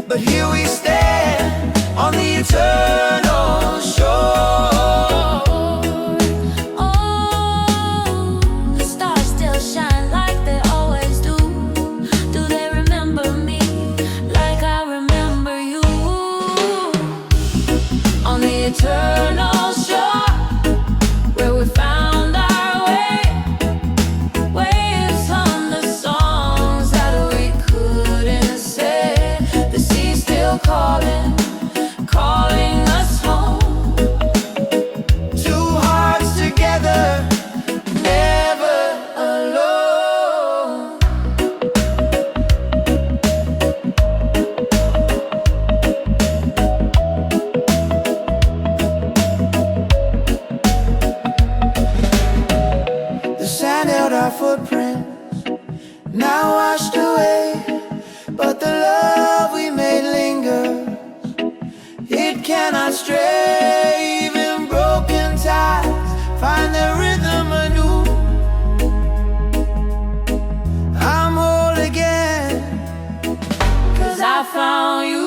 But here we stand on the eternal shore. Oh, the stars still shine like they always do. Do they remember me like I remember you? On the eternal shore, where we found our way. Waves hum the songs that we couldn't say. The sea still calling, calling us home. Two hearts together, never alone. The sand held our footprints, now washed away. But the love we made lingers, it cannot stray. Even broken ties find their rhythm anew. I'm whole again, 'cause I found you.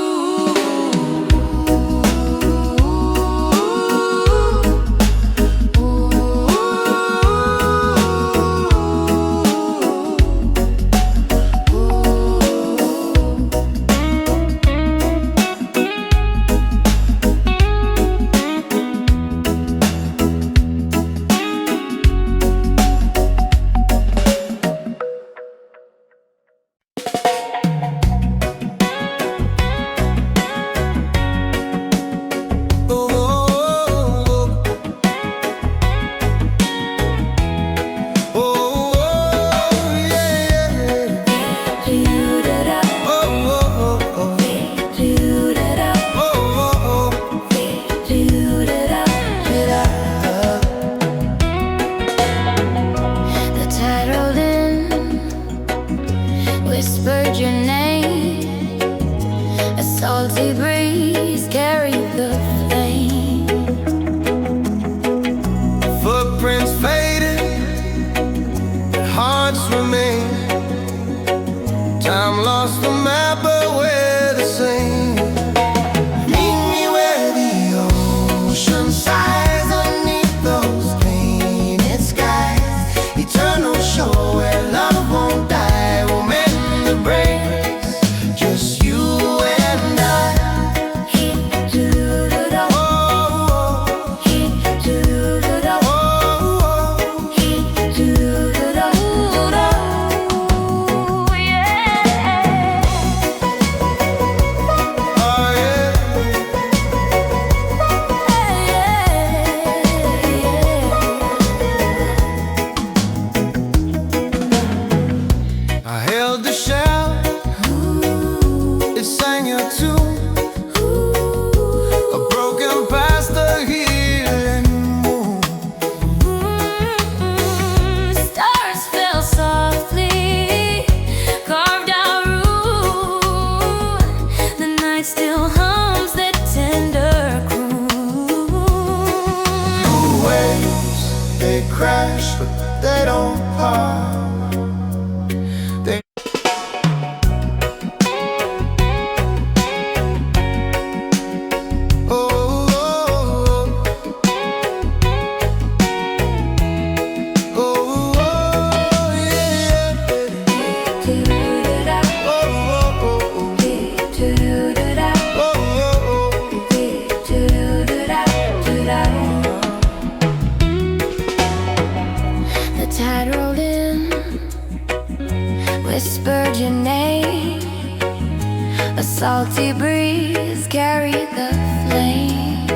salty breeze carry the flame.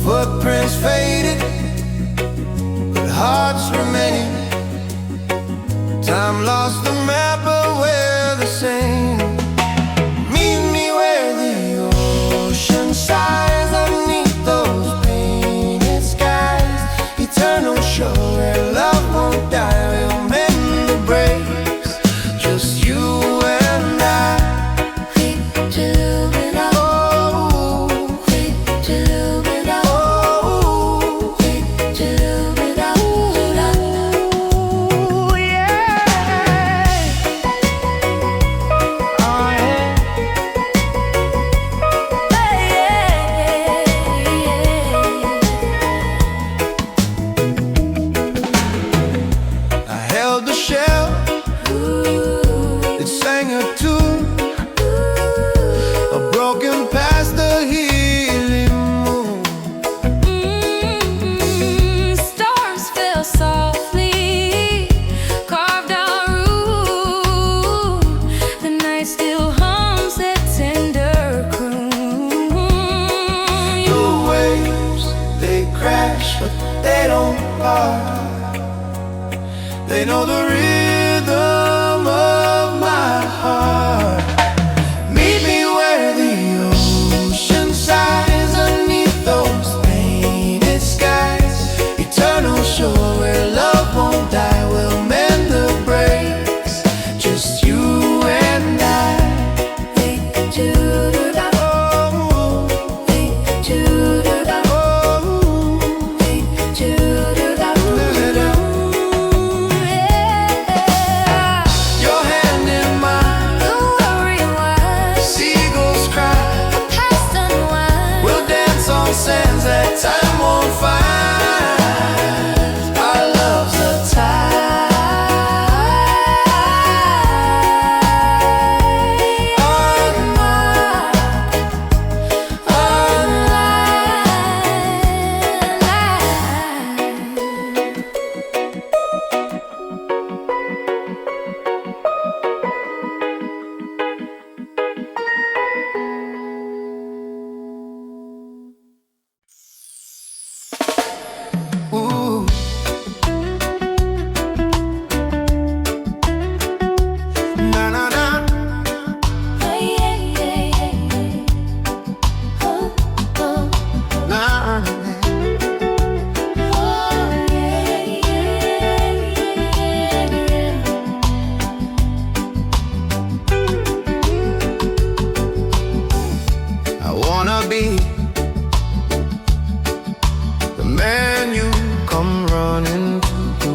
Footprints faded, but hearts remain. Time lost the map, but we're the same. Meet me where the ocean sighs underneath those painted skies. Eternal shore where love won't die. We'll mend the breaks, just you and I. The shell, it sang a tune, a broken past the healing moon. Stars fell softly, carved our room. The night still hums that tender croon. Your waves, they crash, but they don't part. They know the rhythm of my heart. Meet me where the ocean sighs underneath those painted skies. Eternal shore where love won't die. We'll mend the breaks, just you and I. Sands that time won't find. Our love's a tide. Ooh. Na na na. Na. I wanna be the man you come running to.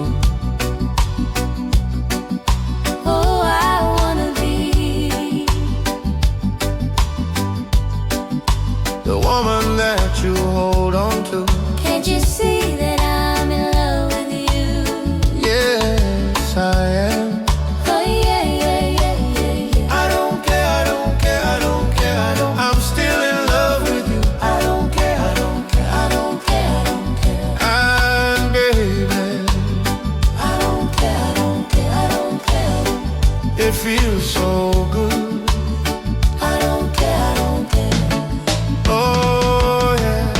Oh, I wanna be The woman that you hold on to. Can't you see that I'm in love with you? Yes, I am. Oh yeah, yeah, yeah, yeah, yeah. I don't care, I don't care, I don't care, I don't. I'm still in love with you. I don't care, I don't care, I don't care, I don't care. And baby, I don't care, I don't care, I don't care. it feels so good. I don't care, I don't care. Oh yeah,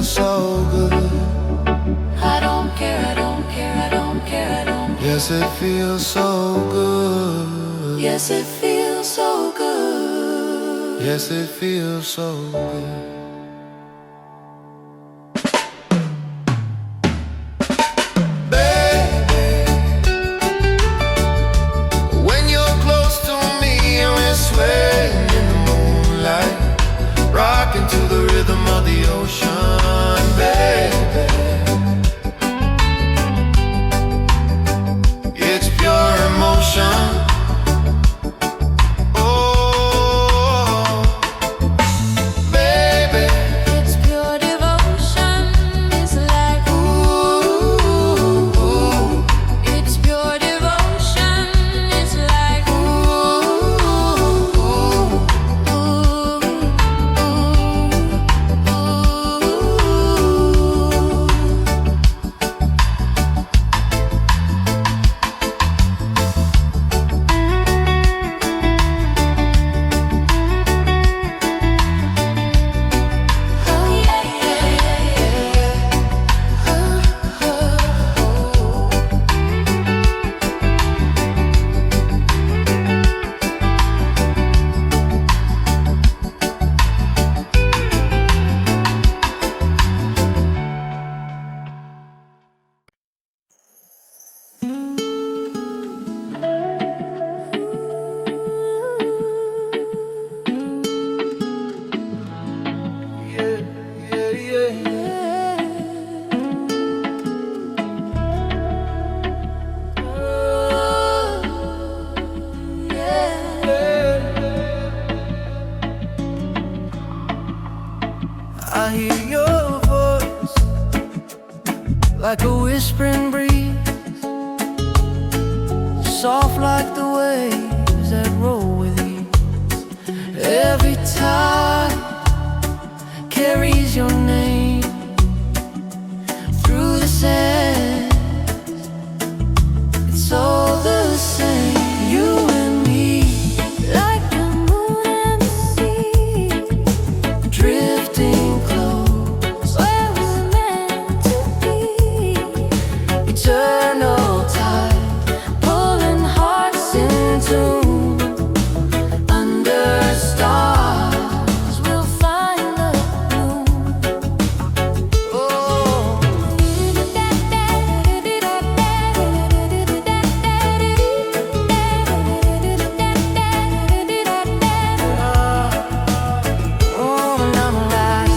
so good. I don't care, I don't care, I don't care, I don't care. Yes, it feels so good. Yes, it feels so good. Yes, it feels so good. Rocking to the rhythm of the ocean, baby. It's pure emotion. Oh, baby. It's pure devotion. It's like ooh, ooh. It's pure devotion. It's like ooh, ooh, ooh. I hear your voice like a whispering breeze, soft like the waves that roll with ease. Every tide carries your name through the sand. It's all the same, you and me, Like the moon and the sea, drifting close, where we're meant to be. eternal tide, Pulling hearts in tune. under stars. We'll find the moon. Oh, oh, and I'm alive.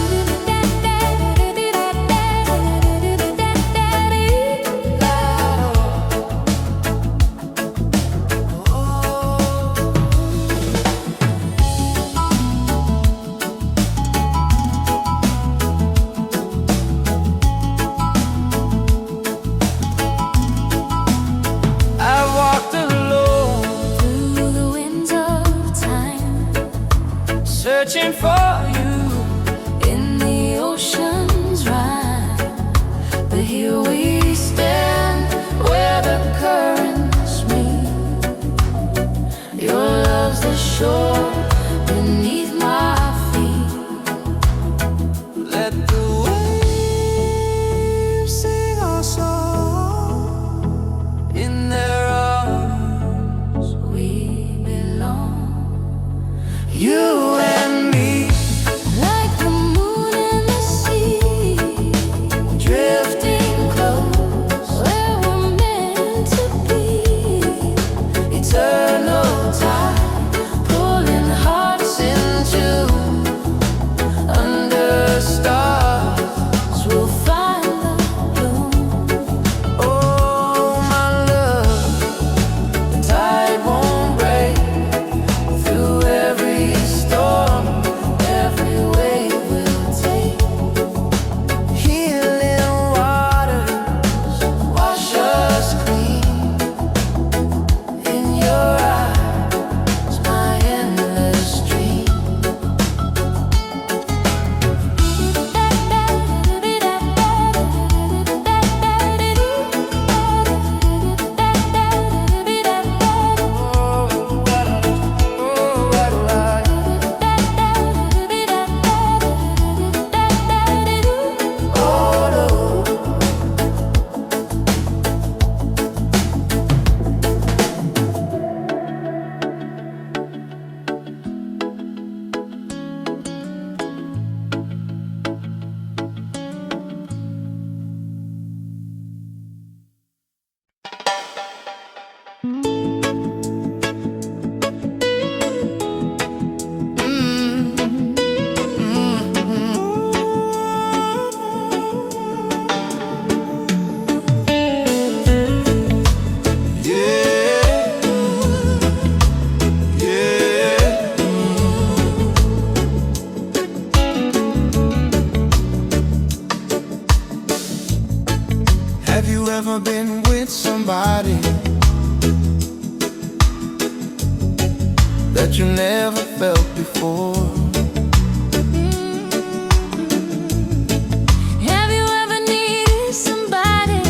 I walked alone, Through the winds of time, searching for you. in the ocean's rhyme. But here we stand, where the currents meet. Your love's the shore beneath my feet. Let the waves sing our song in their arms. We belong. You and me, you ever been with somebody that you never felt before? Have you ever needed somebody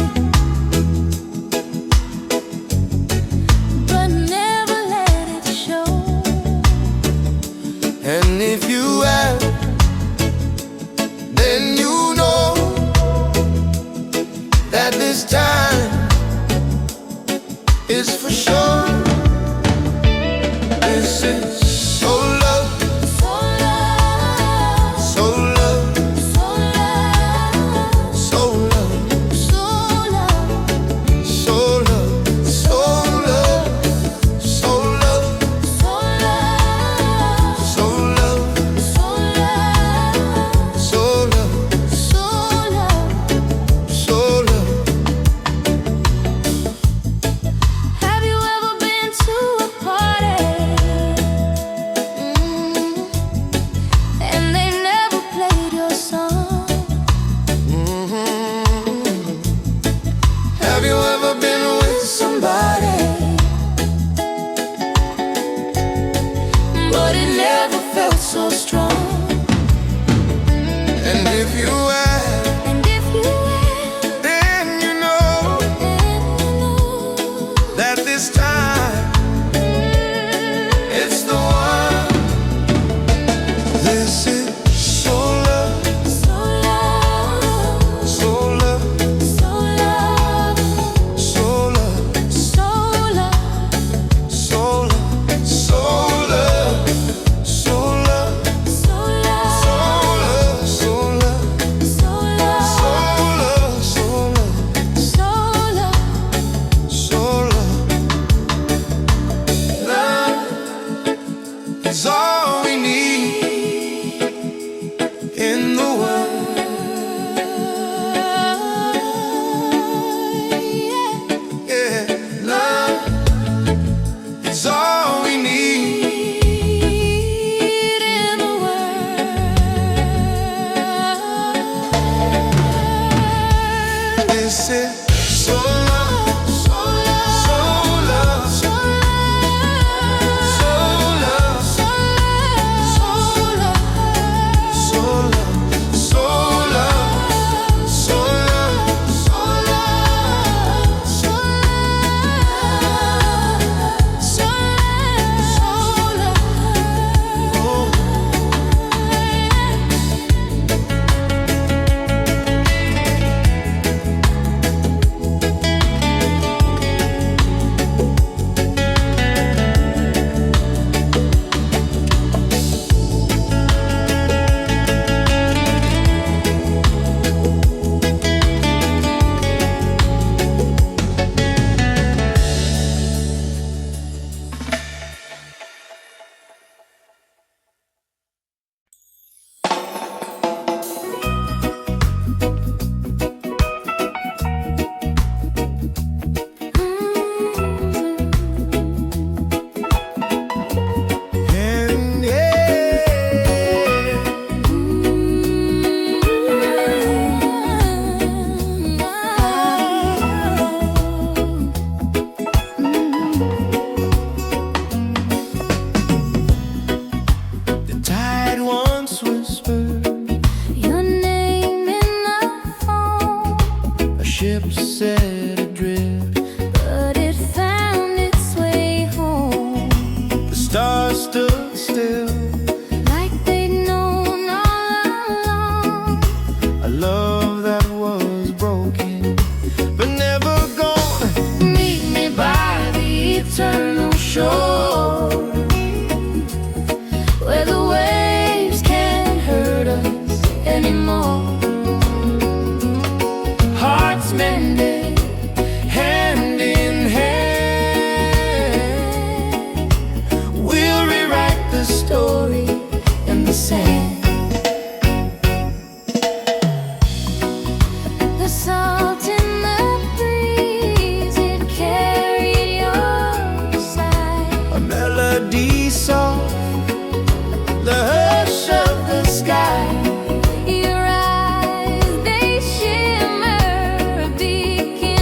but never let it show? And if you have, then you know that this time is for sure. This is so love, So love, so love, so love, so love, so love, so love, so love, so love, so love, so love, so love, so love, so love. so love. Have you ever been to a party and they never played your song? Have you ever been with somebody But it never felt so strong. and if you have, And if you have, then you know then you know that this time it's the one. This is so love, so love, so love, so love, so love, so love, so love, so love, so love, so love, so love, so love, so love, so love, so love. so love. Love is all we need in the world. Yeah, love is all we need. In the world. This is so love, so love, so love, so love, so love, so love, so love, so and yeah, the tide once whispered, Your name in the phone, a ship set adrift, but it found its way home. the stars stood still. Like they'd known all along. A love that was broken, but never gone. Meet me by the eternal shore, where the waves can't hurt us anymore. Hearts mended, hand in hand. We'll rewrite the story In the sand. The salt in the breeze, it carried your side. a melody soft, the hush of the sky. Your eyes, they shimmer, a beacon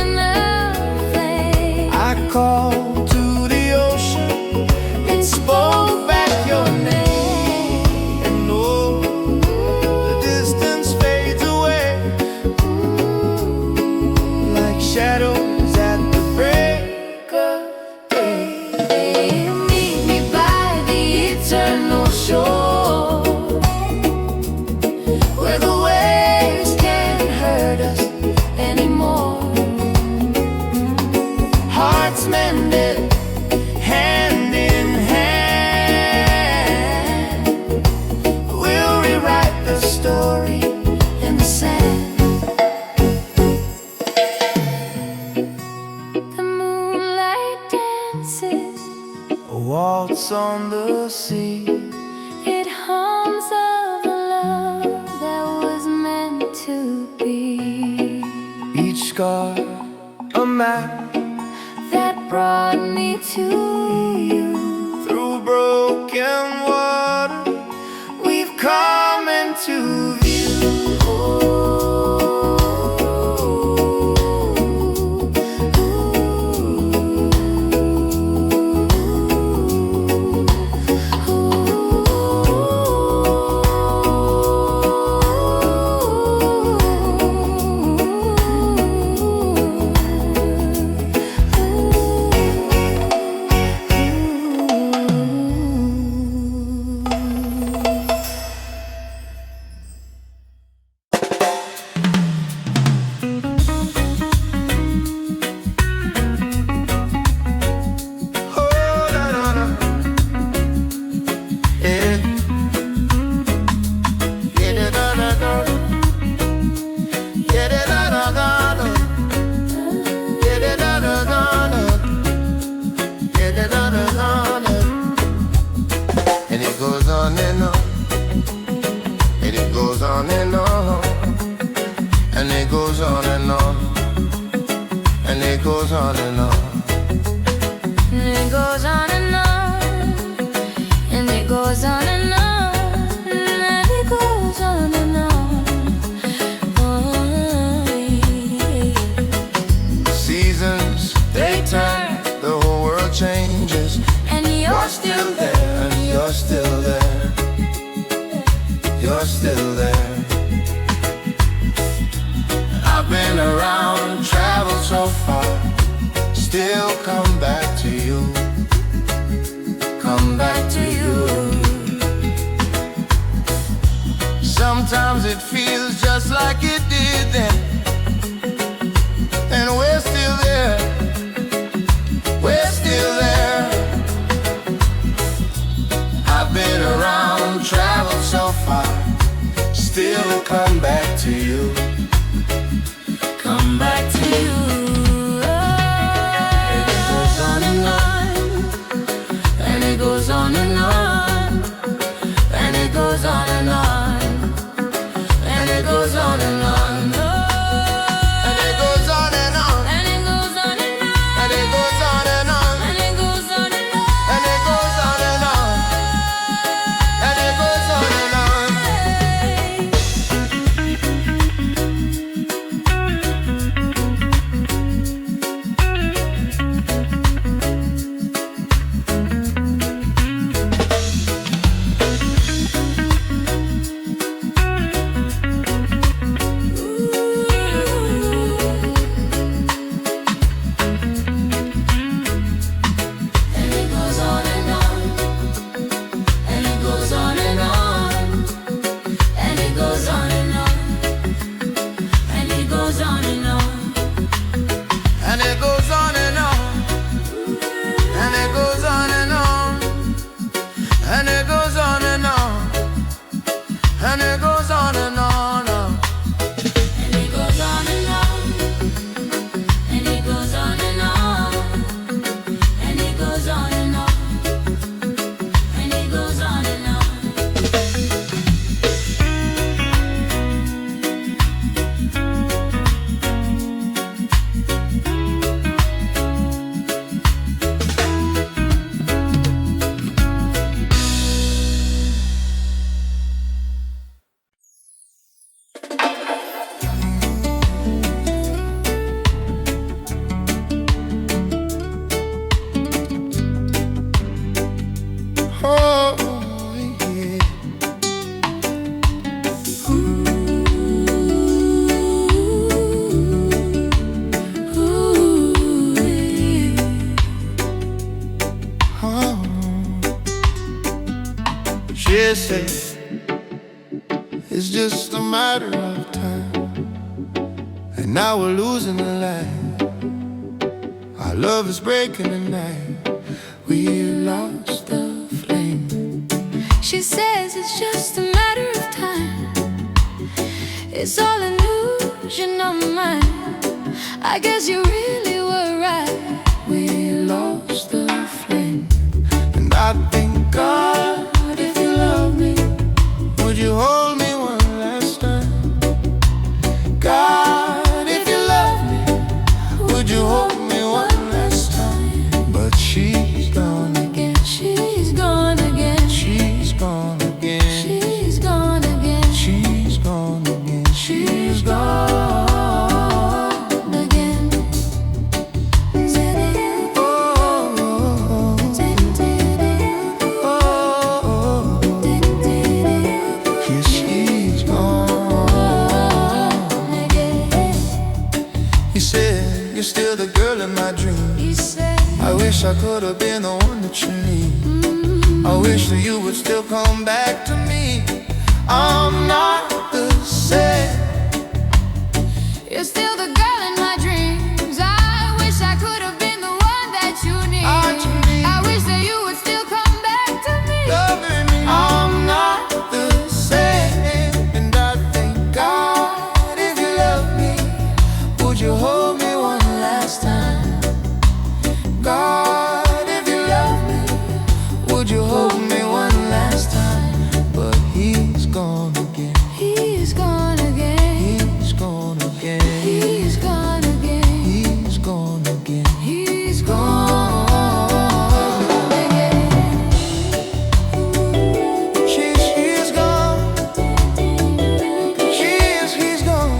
boats on the sea. It hums of the love that was meant to be. Each scar a map That brought me to you. through broken water. We've come into view. And it goes on and on, and it goes on and on, and it goes on and on, and it goes on and on. And it goes on and on. And it goes on and on. And it goes on and on. Oh, yeah. Seasons, they turn, the whole world changes. And you're still there. And you're still there. You're still there. I've been around, traveled so far, still come back to you. Come back to you. Sometimes it feels just like it did then, and we're still there. We're still there. I've been around, traveled so far, still come back to you. Come back to you. And it goes on and on, And it goes on and on. and it goes on and on, and it goes on and on, and it goes on and on, And it goes on and on. and it goes on and on, And it goes on and on. and it goes on and on, and it goes on and on. And it goes on and on. And it goes on and on. And it goes on and on. And it goes on and on. And it goes on and on, and it goes on and on, and it goes on and on, and it goes on and on. And it goes on and on. And it goes on and on. And it goes on and on. And it goes on and on. Oh, yeah. Ooh, yeah. Oh. She said it's just a matter of time, and now we're losing the light. Our love is breaking the night. We lost the flame. She says it's just a matter of time. It's all an illusion of mine. I guess you really were right. We lost the flame, and I think you're still the girl in my dreams. He said, I wish I could have been the one that you need. I wish that you would still come back to me. I'm not the same. you're still the girl in my dreams. I wish I could have been the one that you need. I wish that you would still come back to me. Loving me. I'm not the same. And I thank God, if you love me, would you hold me one last time? God, if you love me, would you hold me one last time? But he's gone again. He's gone again. He's gone again. He's gone again. He's gone again. He's gone again. She's gone. He's gone.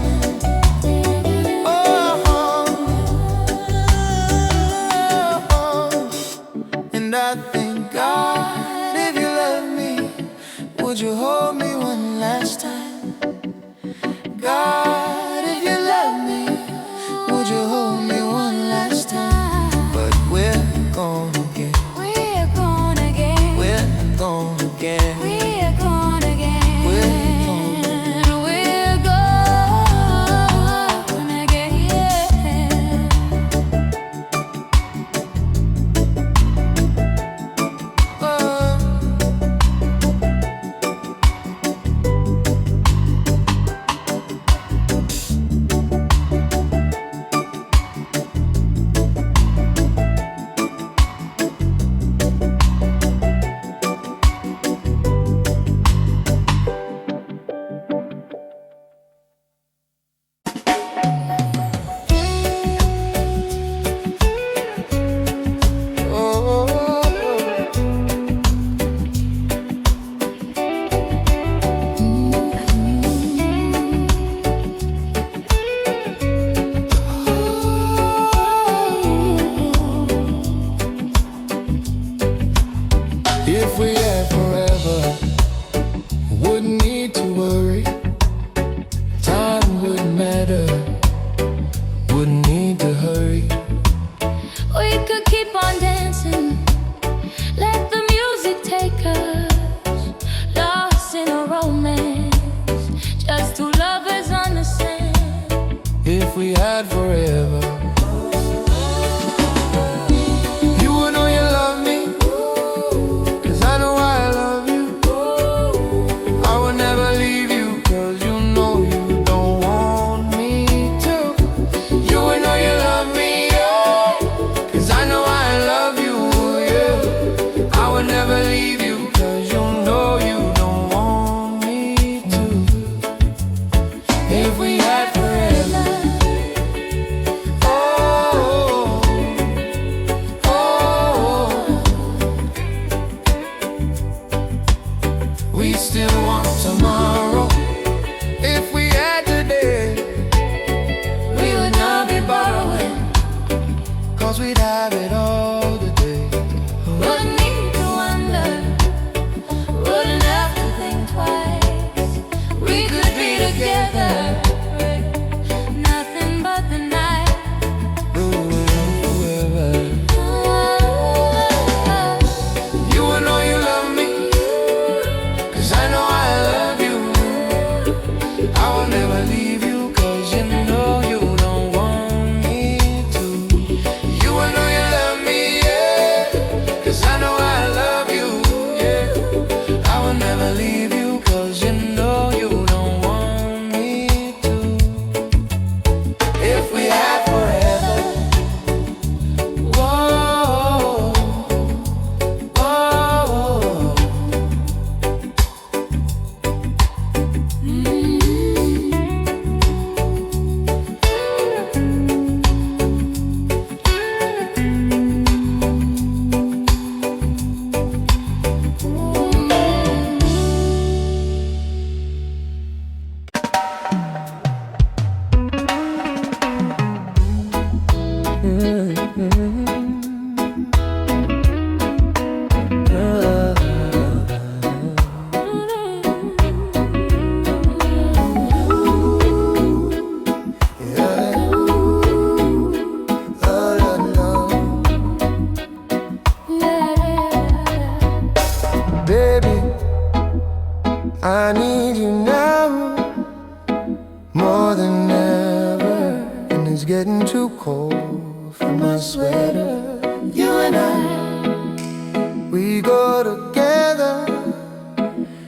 And I thank God, if you love me, would you hold me one last time? God, if you love me, would you hold me one last time? But we're gone again. We're gone again. We're gone again. We're gone again. We're gone. We're gone again. If we had forever, wouldn't need to worry. Time wouldn't matter, wouldn't need to hurry. We could keep on dancing, let the music take us, lost in a romance, just two lovers on the sand. If we had forever, you would know you love me, 'cause I know I love you. I would never leave you, 'cause you know you don't want me to. You would know you love me, yeah, 'cause I know I love you, yeah. I would never leave you, 'cause you know you don't want me to. If we had forever, oh, oh, we still want tomorrow. If we had today, We would not be borrowing, 'cause we'd have it all today. wouldn't need to wonder, wouldn't have to think twice. We could be together, nothing but the night. You would know you love me, 'cause I know I love you. I will never leave you, 'cause you know you don't want me to. You will know you love me, yeah, 'cause I know I love you, yeah. I will never leave you, 'cause you know you don't want me to. If we had forever, whoa, whoa. it's getting too cold for my sweater. You and we go together,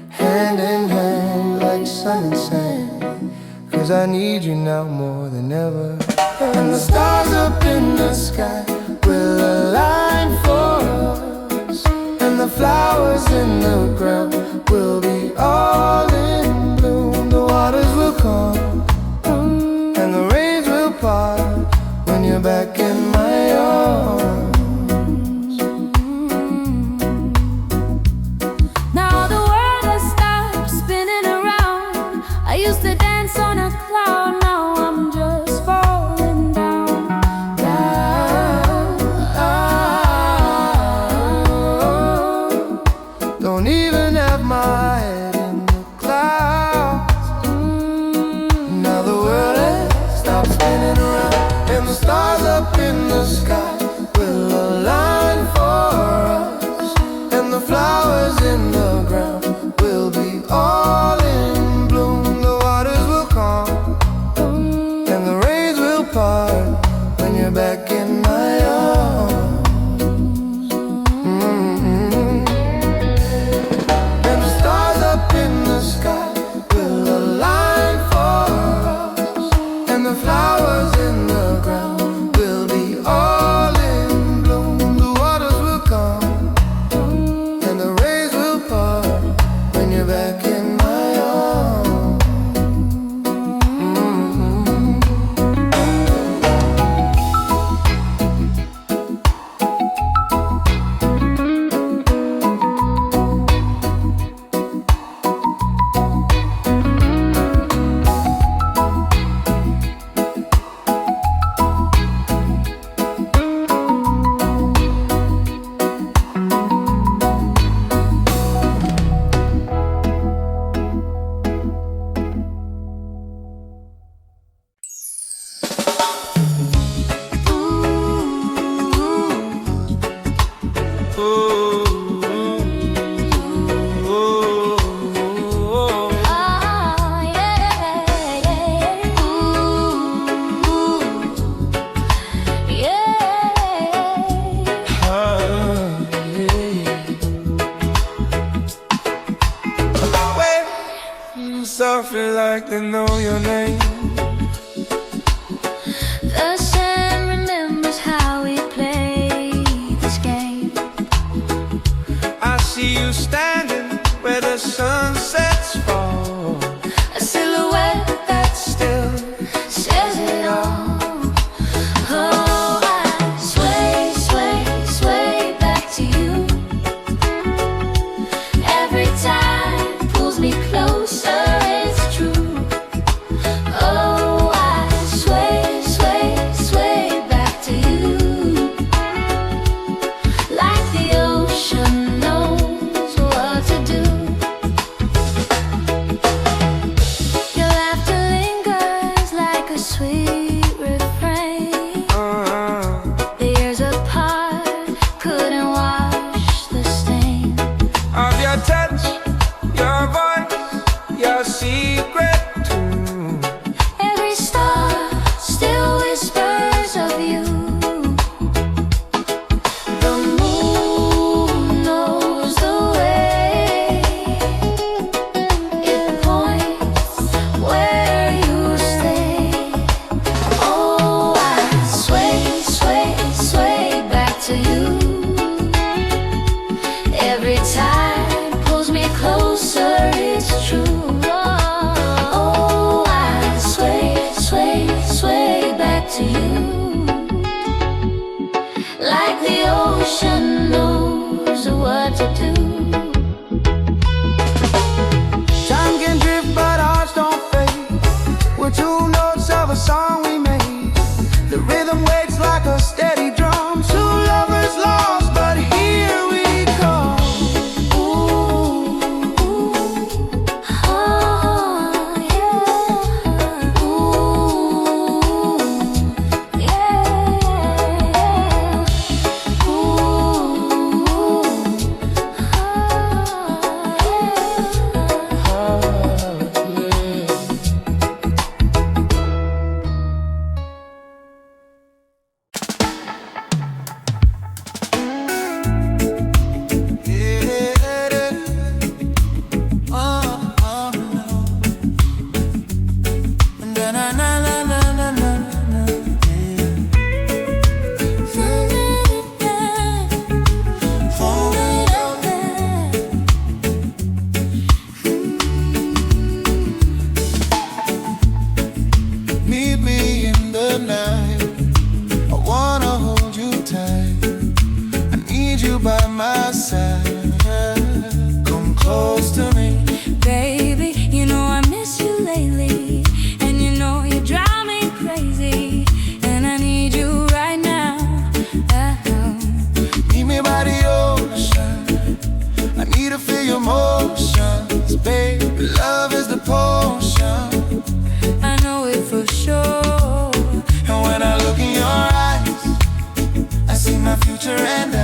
hand in hand like sun and sand. 'Cause I need you now more than ever. And the stars up in the sky will align for us, and the flowers in the ground will be all in bloom. The waters will come and the rains will part when you're back in my arms. Now the world has stopped spinning around. I used to dance on a cloud, now I'm just falling down, down. Don't even have my head in the clouds. Now the world has stopped spinning around, and the stars up in the sky will align for us, and the flowers in the ground will be all in bloom. The waters will come and the rains will part when you're back in my arms. And the stars up in the sky will align for us, and the flowers in the ground will be all in bloom. The waters will come and the rays will part when you're back in my arms. Softly like they know your name. The sand remembers how we played this game. I see you standing where the sunsets fall, A silhouette that still says it all. Oh, I sway, sway, sway back to you. Every time pulls me closer, it's true. Oh, I sway, sway, sway back to you. Like the ocean knows what to do. Your laughter lingers like a sweet refrain. The years apart couldn't wash the stain. of your touch, your voice, your secret tune. Every star still whispers of you. The moon knows the way. It points where you stay. Oh, I sway, sway, sway back to you. Every time pulls me closer, it's true. Oh, I sway, sway, sway back to you. Like the ocean knows what to do. Time can drift, but hearts don't fade. We're two notes of a song we made. The rhythm waits like a steady drum. Two lovers lost, but here we come. Ooh, ooh, oh, yeah. Ooh, yeah. Ooh, future and